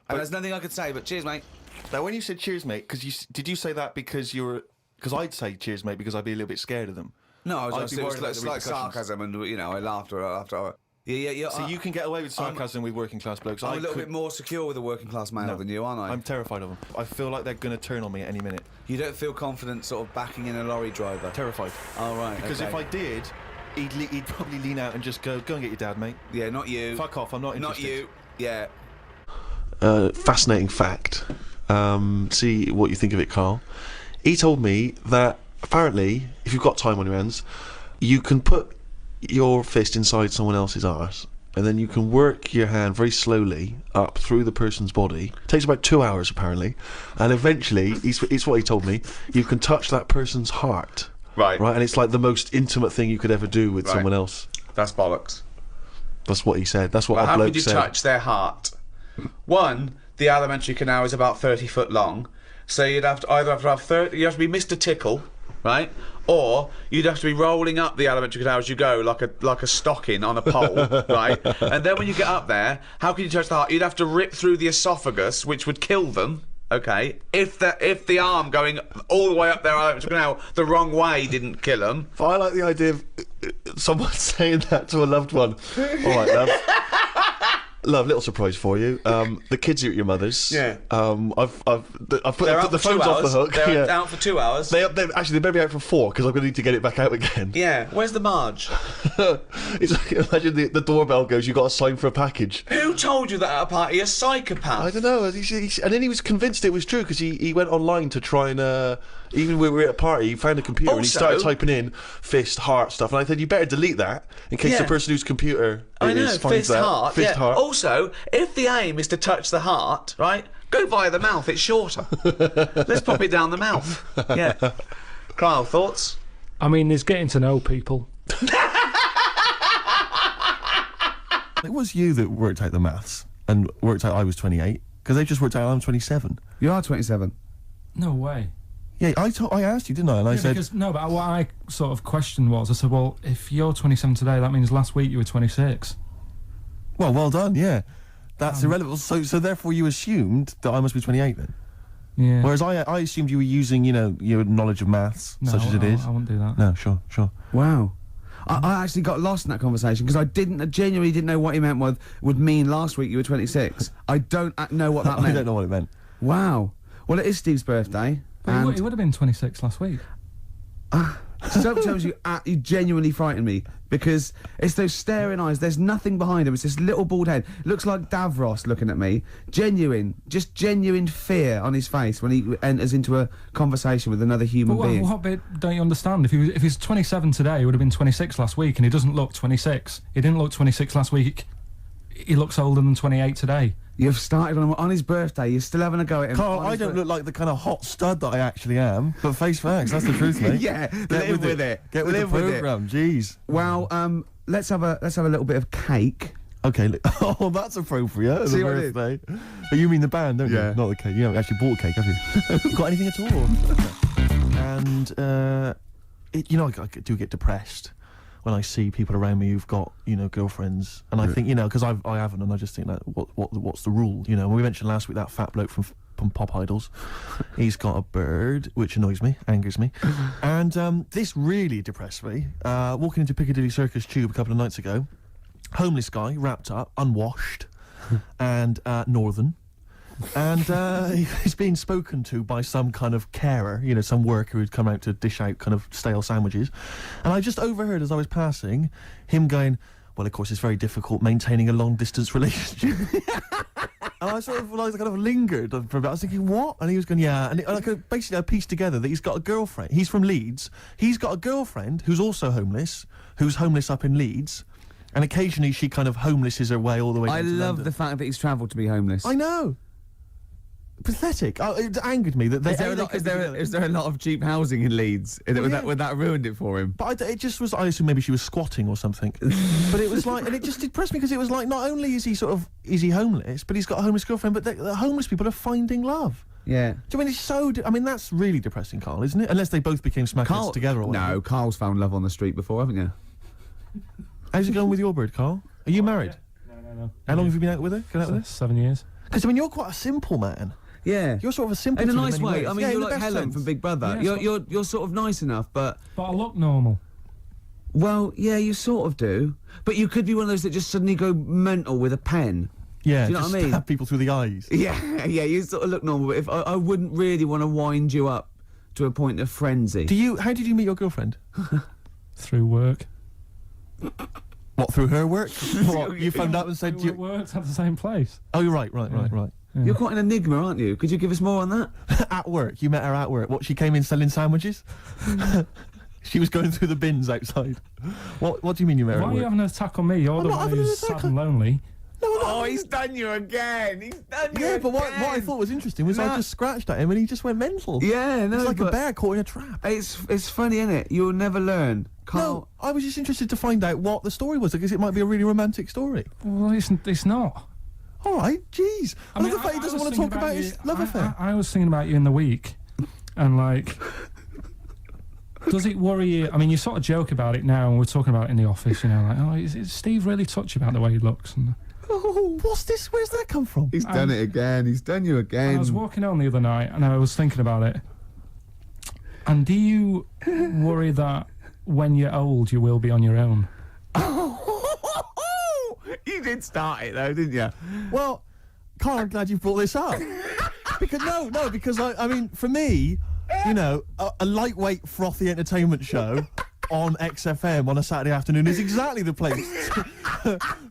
And there's nothing I could say, but cheers, mate. Now, when you said cheers, mate, did you say that because you were... Because I'd say cheers, mate, because I'd be a little bit scared of them. No, I I'd was be just worried about the like repercussions. sarcasm, and I laughed after. Yeah. So you can get away with sarcasm with working class blokes. I'm a little bit more secure with a working class male than you, aren't I? I'm terrified of them. I feel like they're going to turn on me at any minute. You don't feel confident sort of backing in a lorry driver? Terrified. Oh, right. Because okay. if I did, he'd probably lean out and just go and get your dad, mate. Yeah, not you. Fuck off, I'm not interested. Not you. Yeah. Fascinating fact. See what you think of it, Carl. He told me that apparently, if you've got time on your hands, you can put your fist inside someone else's arse, and then you can work your hand very slowly up through the person's body. It takes about 2 hours, apparently, and eventually, it's what he told me, you can touch that person's heart. Right. Right, and it's like the most intimate thing you could ever do with someone else. That's bollocks. That's what he said. That's what Well, our how bloke could you said. touch their heart? One, the alimentary canal is about 30 foot long, so you'd have to have 30. You have to be Mr. Tickle, right? Or you'd have to be rolling up the alimentary canal as you go, like a stocking on a pole, right? And then when you get up there, how can you touch the heart? You'd have to rip through the esophagus, which would kill them. Okay, if the arm going all the way up their alimentary canal the wrong way didn't kill them. But I like the idea of someone saying that to a loved one. All right, love. Love, little surprise for you. The kids are at your mother's. Yeah. I've put the for 2 phones off the hours. hook. They're Yeah. out for 2 hours. They better be out for 4 because I'm going to need to get it back out again. Yeah. Where's the Marge? It's like, imagine the doorbell goes. You got to sign for a package. Who told you that at a party? A psychopath. I don't know. And then he was convinced it was true because he went online to try and even when we were at a party, he found a computer and he started typing in fist, heart stuff. And I said, you better delete that in case the person whose computer it is finds fist that. heart. Fist yeah. heart. Also, if the aim is to touch the heart, right, go via the mouth. It's shorter. Let's pop it down the mouth. Yeah. Carl, thoughts? I mean, there's getting to know people. It was you that worked out the maths and worked out I was 28, because they just worked out I'm 27. You are 27. No way. Yeah, I asked you, didn't I? And I said... Because, no, but what I sort of questioned was, I said, well, if you're 27 today, that means last week you were 26. Well done, yeah. That's irrelevant. So therefore you assumed that I must be 28 then? Yeah. Whereas I assumed you were using, your knowledge of maths, No, such as it is. I wouldn't do that. No, sure. Wow. I actually got lost in that conversation because I genuinely didn't know what he meant would mean last week you were 26. I don't know what that meant. I don't know what it meant. Wow. Well, it is Steve's birthday. But he would have been 26 last week. Sometimes you genuinely frighten me because it's those staring eyes. There's nothing behind him. It's this little bald head. Looks like Davros looking at me. Genuine fear on his face when he enters into a conversation with another human being. What bit don't you understand? If he's 27 today, he would have been 26 last week, and he doesn't look 26. He didn't look 26 last week. He looks older than 28 today. You've started on his birthday. You're still having a go at him. Carl, I don't look like the kind of hot stud that I actually am, but face facts, that's the truth, mate. Yeah, live with it. Get with the programme, jeez. Well, let's have a little bit of cake. Okay, oh, that's appropriate. See The what I did? birthday. But you mean the band, don't Yeah. you? Not the cake. You haven't actually bought a cake, have you? Got anything at all? And, I do get depressed when I see people around me who've got, girlfriends, and I think, because I haven't, and I just think that what's the rule? We mentioned last week that fat bloke from pop idols. He's got a bird, which annoys me, angers me. And this really depressed me. Walking into Piccadilly Circus Tube a couple of nights ago, homeless guy, wrapped up, unwashed, and northern. And he's being spoken to by some kind of carer, you know, some worker who'd come out to dish out kind of stale sandwiches. And I just overheard as I was passing him going, well, of course, it's very difficult maintaining a long-distance relationship. And I sort of kind of lingered for a bit. I was thinking, what? And he was going, yeah. And basically I pieced together that he's got a girlfriend. He's from Leeds. He's got a girlfriend who's also homeless, who's homeless up in Leeds. And occasionally she kind of homelesses her way all the way down I to love London. the fact that he's travelled to be homeless. I know. Pathetic. It angered me that they. Is there a lot of cheap housing in Leeds? Would that ruined it for him? But it just was. I assume maybe she was squatting or something. But it was like, and it just depressed me because it was like, not only is he homeless, but he's got a homeless girlfriend. But the homeless people are finding love. Yeah. Do you mean it's so? I mean that's really depressing, Carl, isn't it? Unless they both became smackheads together or whatever. No, Carl's found love on the street before, haven't you? How's it going with your bird, Carl? Are you married? No. How long have you been out with her? Been out with her? 7 years. Because I mean, you're quite a simple man. Yeah. You're sort of a simple. In a nice way. I mean, you're in the like best Helen sense. from Big Brother. Yeah, You're sort of nice enough, but I look normal. well, yeah, you sort of do. But you could be one of those that just suddenly go mental with a pen. Yeah, Do you know just what I mean? stab people through the eyes. Yeah, you sort of look normal. But if I wouldn't really want to wind you up to a point of frenzy. How did you meet your girlfriend? Through work. What, through her work? What, you phoned up and said We worked at the same place. Oh, you're right. You're quite an enigma, aren't you? Could you give us more on that? At work, you met her at work. What, she came in selling sandwiches? She was going through the bins outside. What do you mean you met her Why at are you work? having an attack on me? You're the not one having an who's attack sad and lonely. Oh, he's done you again. He's done you Yeah, but what I thought was interesting was I just scratched at him and he just went mental. Yeah, no, It's like a but bear caught in a trap. It's funny, innit? You'll never learn. No, I was just interested to find out what the story was, because it might be a really romantic story. Well, it's not. All right, jeez. I love the fact he doesn't want to talk about his love affair. I was thinking about you in the week, and like, does it worry you? I mean, you sort of joke about it now, and we're talking about it in the office, you know, like, oh, is Steve really touchy about the way he looks? And Oh, what's this? Where's that come from? He's done it again. He's done you again. I was walking home the other night, and I was thinking about it. And do you worry that when you're old, you will be on your own? You did start it though, didn't you? Well, Carl, I'm glad you brought this up. Because because I mean, for me, you know, a lightweight, frothy entertainment show on XFM on a Saturday afternoon is exactly the place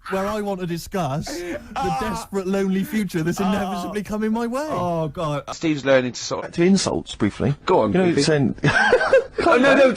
where I want to discuss the desperate, lonely future that's inevitably coming my way. Oh God. Steve's learning to sort of... To insults, briefly. Go on, You know, Goofy. saying... Oh, no,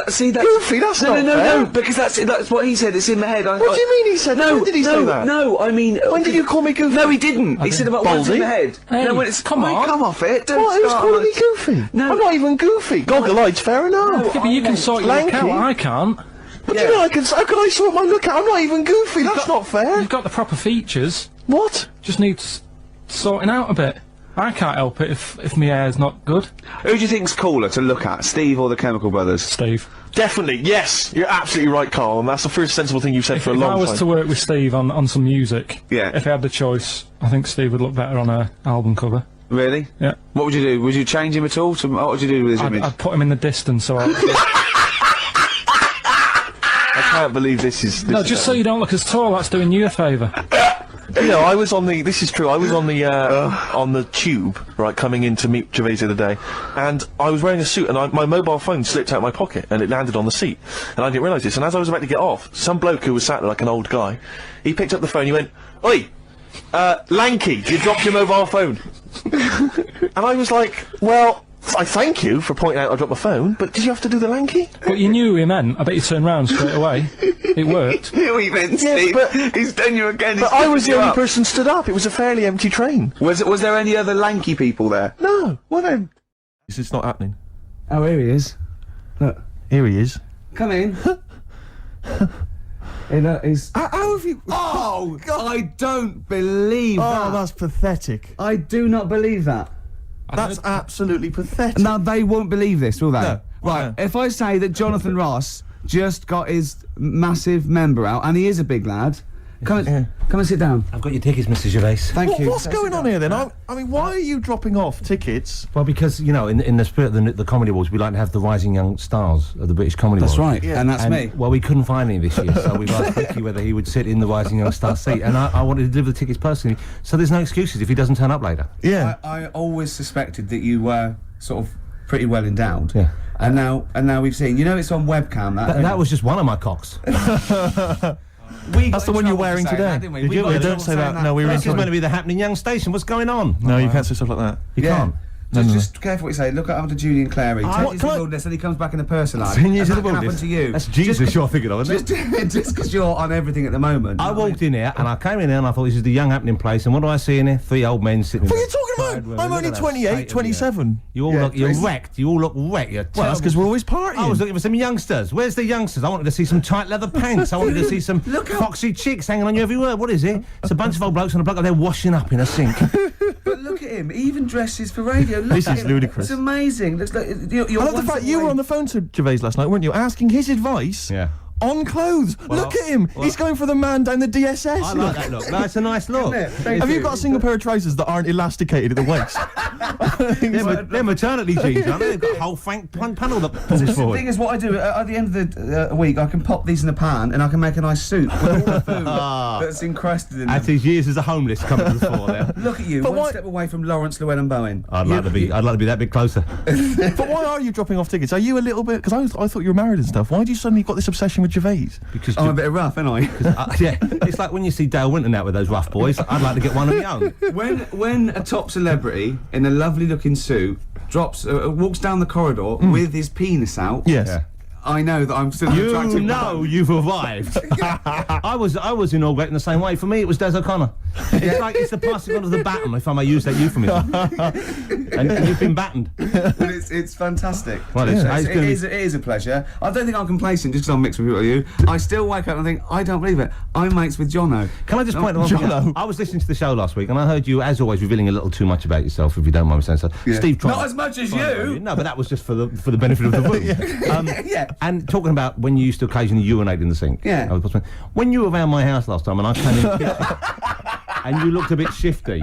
see, that's... Goofy, that's not fair. No, because that's what he said, it's in my head. What do you mean he said? No, When did he say that? No, I mean... When did you call me Goofy? No, he didn't. He said about what's in Baldy? my head. Hey, no, when it's... come on. Come off it. Don't What? Who's start calling me like- Goofy? No. I'm not even Goofy. Goggle-eyed's fair enough. Yeah, but you can sort your look Lanky. out. I can't. What do you mean how can I sort my look out? I'm not even Goofy. That's not fair. You've got the proper features. What? Just needs sorting out a bit. I can't help it if my hair's not good. Who do you think's cooler to look at, Steve or the Chemical Brothers? Steve. Definitely, yes. You're absolutely right, Carl, and that's the first sensible thing you've said for a If long I was time. to work with Steve on some music, Yeah. if I had the choice, I think Steve would look better on a album cover. Really? Yeah. What would you do? Would you change him at all? What would you do with his image? I'd put him in the distance, so I can't believe this is... no, just so you don't look as tall, that's doing you a favour. You know, I was on the... This is true. I was on the tube, right, coming in to meet Gervais the other day, and I was wearing a suit, and my mobile phone slipped out of my pocket, and it landed on the seat, and I didn't realise this. And as I was about to get off, some bloke who was sat there like an old guy, he picked up the phone. He went, "Oi, Lanky, you dropped your mobile phone." And I was like, "Well, I thank you for pointing out I dropped my phone, but did you have to do the Lanky?" But you knew what he meant. I bet you turned round straight away. It worked. Who even, Yeah, Steve? but- He's done you again. But I was the only person stood up. It was a fairly empty train. Was there any other lanky people there? No. Well then. This is not happening. Oh, here he is. Look, Here he is. come in. Hey, look, he's... How have you... Oh, God. I don't believe Oh, that. that's pathetic. I do not believe that. That's absolutely pathetic. Now, they won't believe this, will they? No. Right, No. if I say that Jonathan Ross just got his massive member out, and he is a big lad, Come and sit down. I've got your tickets, Mr. Gervais. Thank you. What's going on here then? I mean, why are you dropping off tickets? Well, because, you know, in the spirit of the Comedy Awards, we like to have the rising young stars of the British Comedy Awards. That's right, and that's me. Well, we couldn't find any this year, so we've asked Ricky whether he would sit in the rising young star seat, and I wanted to deliver the tickets personally, so there's no excuses if he doesn't turn up later. Yeah. I always suspected that you were sort of pretty well endowed. Yeah. And now we've seen. You know, it's on webcam. That was just one of my cocks. That's the one you're wearing today. Did we? Did you? got in Don't trouble say saying that. No, we were in This is meant trouble. to be the happening young station. What's going on? No, you can't say stuff like that. You can't. Just careful what you say. Look at Julian Clary. what- Take his can I- wilderness and he comes back in a personalised. 10 years and in that the can happen wilderness. to you. That's Jesus you're thinking of, isn't it? Just because you're on everything at the moment. I walked in here and I came in here and I thought this is the young happening place, and what do I see in here? 3 old men sitting. What are you talking about? I'm only 28, 27. You all Yeah, you're Tracy. wrecked. You all look wrecked. You're Well, that's because terrible. we're always partying. I was looking for some youngsters. Where's the youngsters? I wanted to see some tight leather pants. I wanted to see some Look how- foxy chicks hanging on you every word. What is it? It's a bunch of old blokes on a block up there washing up in a sink. But look at him. He even dresses for radio. Look This at is him. ludicrous. It's amazing. Looks like you're I love the one fact step you were away. on the phone to Gervais last night, weren't you? Asking his advice Yeah. on clothes. Look at him. He's going for the man down the DSS. I like that look. That's a nice look. Isn't it? Thank Have you got a single pair of trousers that aren't elasticated at the waist? They're maternity jeans, aren't they? They've got a whole panel that pulls The forward. thing is, what I do at the end of the week, I can pop these in a pan and I can make a nice soup with all the food that's encrusted in At them. his years as a homeless coming to the fore there. Look at you, But one why- step away from Lawrence Llewellyn Bowen. I'd like to be that bit closer. But why are you dropping off tickets? Are you a little bit... Because I thought you were married and stuff. Why do you suddenly got this obsession with Gervais? Because I'm a bit rough, ain't I? yeah, it's like when you see Dale Winton out with those rough boys. I'd like to get one of my own. when a top celebrity in a lovely looking suit walks down the corridor with his penis out, Yes. Yeah. I know that I'm still an You attractive know man. you've arrived. I was inaugurating the same way. For me, it was Des O'Connor. It's like it's the passing on of the baton, if I may use that euphemism. and you've been battened. But it's fantastic. Well, it is a pleasure. I don't think I'm complacent just because I'm mixed with people like you. I still wake up and think, I don't believe it. I'm mates with Jono. Can I just point out one thing? I was listening to the show last week, and I heard you, as always, revealing a little too much about yourself, if you don't mind me saying so. Yeah. Steve tried. Not as much as you. No, but that was just for the benefit of the room. Yeah. And talking about when you used to occasionally urinate in the sink. Yeah. When you were around my house last time and I came in and you looked a bit shifty.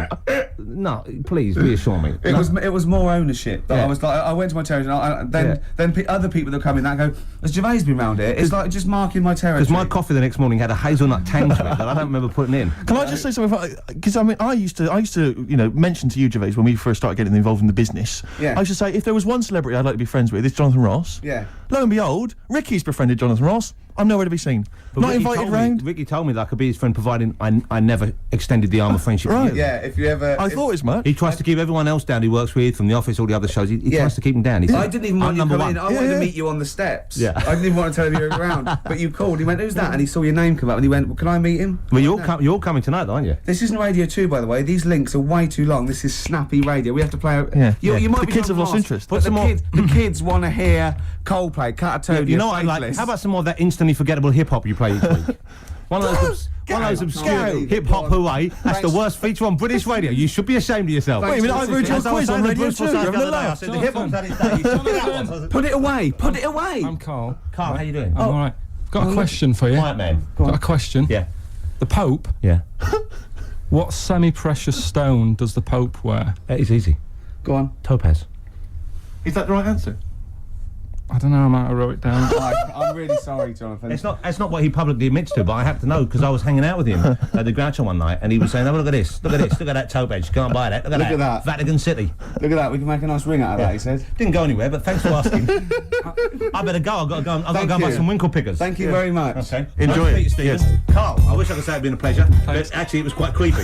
No, please reassure me. It was more ownership. But Yeah. I was like, I went to my territory, and then other people that come in that go, has Gervais been round here? It's like just marking my territory. Because my coffee the next morning had a hazelnut tang to it that I don't remember putting in. Can I just say something? Because I mean, I used to, you know, mention to you, Gervais, when we first started getting involved in the business. Yeah. I used to say, if there was one celebrity I'd like to be friends with, it's Jonathan Ross. Yeah. Lo and behold, Ricky's befriended Jonathan Ross. I'm nowhere to be seen. Not Ricky invited told me- round. Ricky told me that I could be his friend, providing I never extended the arm of friendship. to Right. you. Yeah, if you ever... I thought as much. He tries to keep everyone else down he works with, from the office, all the other shows. He tries to keep them down. He said, I didn't even want I'm you to number come one. in. I wanted Yeah. to meet you on the steps. Yeah. I didn't even want to tell him you were around. But you called. He went, who's that? And he saw your name come up and he went, well, can I meet him? Well, you're all coming tonight, though, aren't you? This isn't Radio 2, by the way. These links are way too long. This is snappy radio. We have to play... Yeah. You might The be kids have Jonathan lost Ross, interest. But Put the some more- kids want to hear Coldplay, Catatonia, You know what I like? Faithless. How about some more of that instantly forgettable hip hop you play each week? One of those obscure hip hop hooray. That's the worst feature on British radio. You should be ashamed of yourself. Wait a minute, I've heard your As I was quiz on saying to Radio Bruce 2. Forsyth You're the having a other day, I laugh. said the hip hop's had its day. You should be that one. Put it away. Put it away. I'm Carl. Carl, how you doing? I'm alright. Got a question for you. Quiet man. Got a question. Yeah. The Pope. Yeah. What semi-precious stone does the Pope wear? It's easy. Go on. Topaz. Is that the right answer? I don't know. I might have wrote it down. I'm really sorry, Jonathan. It's not what he publicly admits to, but I have to know because I was hanging out with him at the Groucho one night, and he was saying, "Oh, look at this, look at this, look at that topaz. Go and buy that. Look at that. Vatican City." Look at that. We can make a nice ring out of that, he said. Didn't go anywhere, but thanks for asking. I better go. I've got to go. I've got to go and buy you. some winkle pickers. Thank you very much. Okay. Enjoy Nice to it. meet you, Stephen. Yes. Carl, I wish I could say it'd been a pleasure, but actually it was quite creepy.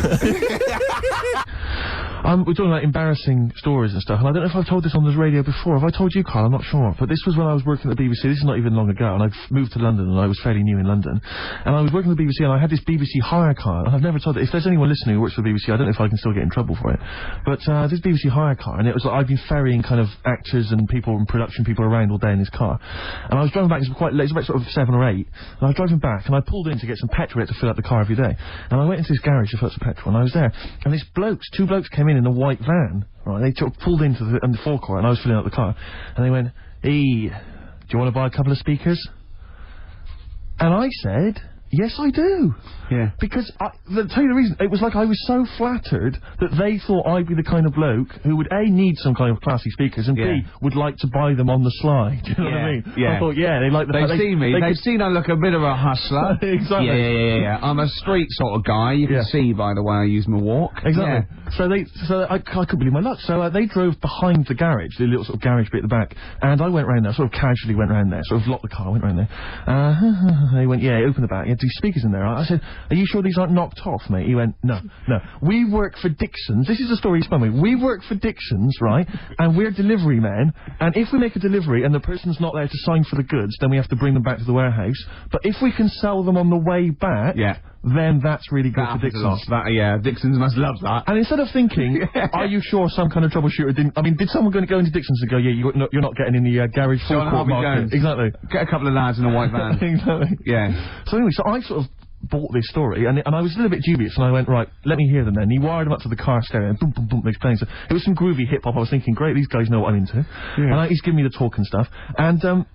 We're talking about embarrassing stories and stuff, and I don't know if I've told this on the radio before. Have I told you, Carl? I'm not sure. But this was when I was working at the BBC. This is not even long ago, and I've moved to London, and I was fairly new in London. And I was working at the BBC, and I had this BBC hire car, and I've never told it. If there's anyone listening who works for the BBC, I don't know if I can still get in trouble for it. But this BBC hire car, and it was like I've been ferrying kind of actors and people and production people around all day in this car. And I was driving back, it was quite late, it was about sort of 7 or 8, and I was driving back, and I pulled in to get some petrol to fill up the car every day. And I went into this garage to fill up some petrol, and I was there, and two blokes came in a white van. Right, they pulled into the forecourt, and I was filling up the car, and they went, "Hey, do you want to buy a couple of speakers?" And I said, Yes, I do. Yeah. Because, to tell you the reason, it was like I was so flattered that they thought I'd be the kind of bloke who would A, need some kind of classy speakers, and B, would like to buy them on the sly. Do you know what I mean? Yeah. I thought, they like the They've seen me. They've seen I look a bit of a hustler. Exactly. Yeah. I'm a street sort of guy. You can see by the way I use my walk. Exactly. Yeah. So I couldn't believe my luck. So they drove behind the garage, the little sort of garage bit at the back, and I went round there, sort of casually went round there, sort of locked the car, went round there. They went, open the back. You had 2 speakers in there. I said, are you sure these aren't knocked off, mate? He went, no. We work for Dixon's. This is the story he spun me. We work for Dixon's, right? And we're delivery men. And if we make a delivery and the person's not there to sign for the goods, then we have to bring them back to the warehouse. But if we can sell them on the way back, then that's really good for Dixon's. Dixon's must love that. And instead of thinking, are you sure some kind of troubleshooter didn't... I mean, did someone going to go into Dixon's and go, you're not getting in the garage forecourt market? Exactly. Get a couple of lads in a white van. Exactly. Yeah. So anyway, I sort of bought this story, and I was a little bit dubious, and I went, right, let me hear them then. He wired them up to the car stereo, and boom, boom, boom, they're playing. So it was some groovy hip-hop. I was thinking, great, these guys know what I'm into. Yeah. And he's giving me the talk and stuff. And,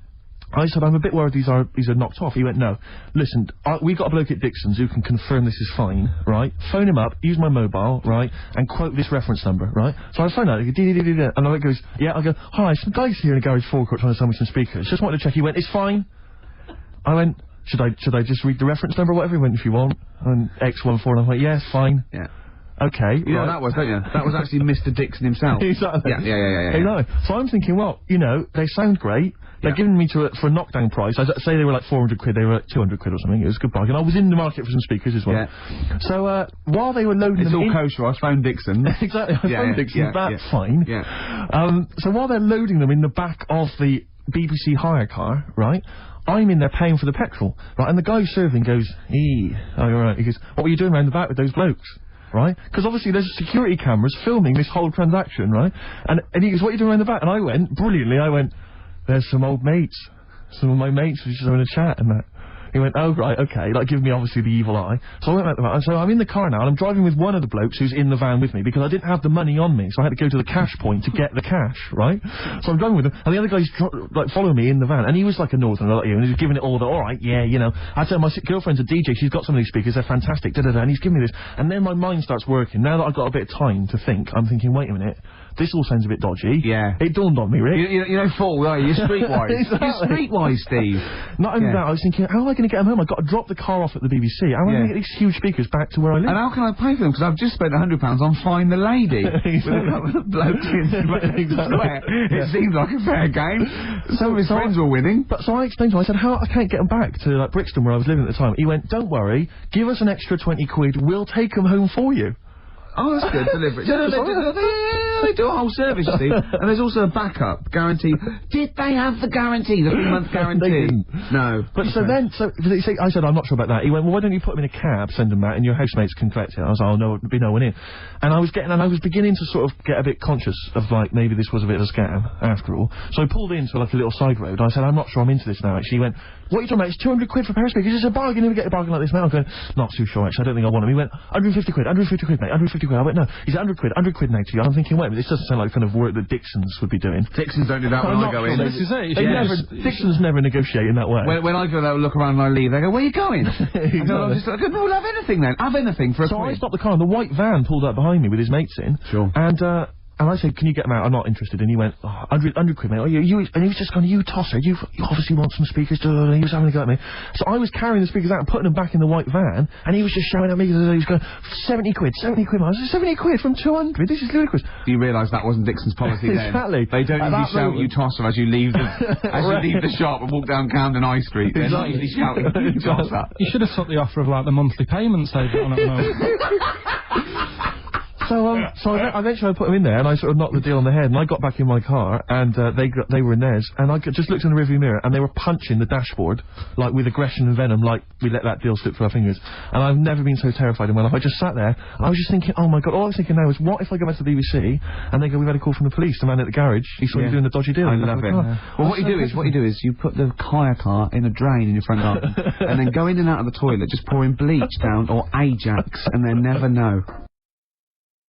I said, I'm a bit worried these are knocked off. He went, no. Listen, we got a bloke at Dixon's who can confirm this is fine, right? Phone him up, use my mobile, right? And quote this reference number, right? So I phone out, and I goes, I go, hi, some guys here in the garage forecourt trying to sell me some speakers. Just wanted to check. He went, it's fine. I went, should I just read the reference number or whatever? He went, if you want. And X14, and I went, yeah, fine. Yeah. Okay. You know that was, don't you? That was actually Mr. Dixon himself. Exactly. Yeah. Exactly. So I'm thinking, well, they sound great. They're giving me for a knockdown price. I'd say they were like 400 quid, they were like 200 quid or something. It was a good bargain. I was in the market for some speakers as well. Yeah. So, while they were loading them in... It's all kosher, I phoned Dixon. Exactly, I phoned Dixon, that's fine. Yeah. So while they're loading them in the back of the BBC hire car, right, I'm in there paying for the petrol, right, and the guy serving goes, right. He goes, what were you doing around the back with those blokes? Right? Because obviously there's security cameras filming this whole transaction, right? And he goes, what are you doing around the back? And I went, brilliantly, there's some old mates. Some of my mates were just having a chat and that. He went, oh, right, okay, like, giving me obviously the evil eye. So I went back to that, and so I'm in the car now, and I'm driving with one of the blokes who's in the van with me, because I didn't have the money on me, so I had to go to the cash point to get the cash, right? So I'm driving with him, and the other guy's, following me in the van, and he was like a northerner, like you, and he was giving it all the, alright, I tell my girlfriend's a DJ, she's got some of these speakers, they're fantastic, and he's giving me this, and then my mind starts working. Now that I've got a bit of time to think, I'm thinking, wait a minute, this all sounds a bit dodgy. Yeah. It dawned on me, Rick. You know, fool, are you? You're streetwise. Exactly. You're streetwise, Steve. Not only that, I was thinking, how am I going to get them home? I've got to drop the car off at the BBC. How am I going to get these huge speakers back to where I live? And how can I pay for them? Because I've just spent £100 on Find the Lady. With a couple of blokes in sweat. It seems like a fair game. Some of his friends were winning. So I explained to him, I said, I can't get them back to, like, Brixton, where I was living at the time. He went, don't worry, give us an extra 20 quid, we'll take them home for you. Oh, that's good, delivery. They do a whole service, Steve. And there's also a backup guarantee. Did they have the guarantee, the 3-month guarantee? They didn't. No. But I said, I'm not sure about that. He went, well, why don't you put them in a cab, send them back, and your housemates can collect it. I was like, oh, no, there'd be no one in. And I was beginning to sort of get a bit conscious of, like, maybe this was a bit of a scam, after all. So I pulled into, like, a little side road, and I said, I'm not sure I'm into this now, actually. He went, what are you talking about? It's 200 quid for a pair of speakers. It's a bargain. You never get a bargain like this now. I'm going, not too sure, actually. I don't think I want them. He went, 150 quid, mate, 150 quid. I went, no. He said, 100 quid now to you. I'm thinking, wait a minute, this doesn't sound like the kind of work that Dixon's would be doing. Dixon's don't do that when I go in. Dixon's never negotiate in that way. When I go there, look around and I leave, they go, where are you going? I go, no, we'll have anything then. Have anything for a quid. So I stopped the car, and the white van pulled up behind me with his mates in. Sure. And I said, can you get them out? I'm not interested. And he went, 100 quid, mate. And he was just going, you tosser, you obviously want some speakers, and he was having a go at me. So I was carrying the speakers out and putting them back in the white van, and he was just shouting at me, he was going, 70 quid, mate. I said, 70 quid from 200? This is ludicrous. Do you realise that wasn't Dixon's policy then? Exactly. They don't usually shout, you tosser, as you leave the shop and walk down Camden High Street. They're not usually shouting, you tosser. You should have took the offer of, like, the monthly payments they've got on at the moment. So eventually I put them in there, and I sort of knocked the deal on the head, and I got back in my car, and they were in theirs, and I just looked in the rearview mirror, and they were punching the dashboard, like, with aggression and venom, like we let that deal slip through our fingers. And I've never been so terrified in my life. I just sat there, and I was just thinking, oh my god, all I was thinking now is, what if I go back to the BBC, and they go, we've had a call from the police, the man at the garage, he saw you doing the dodgy deal. I love it. Well, what you do is you put the hire car in a drain in your front garden, and then go in and out of the toilet, just pouring bleach down, or Ajax, and they'll never know.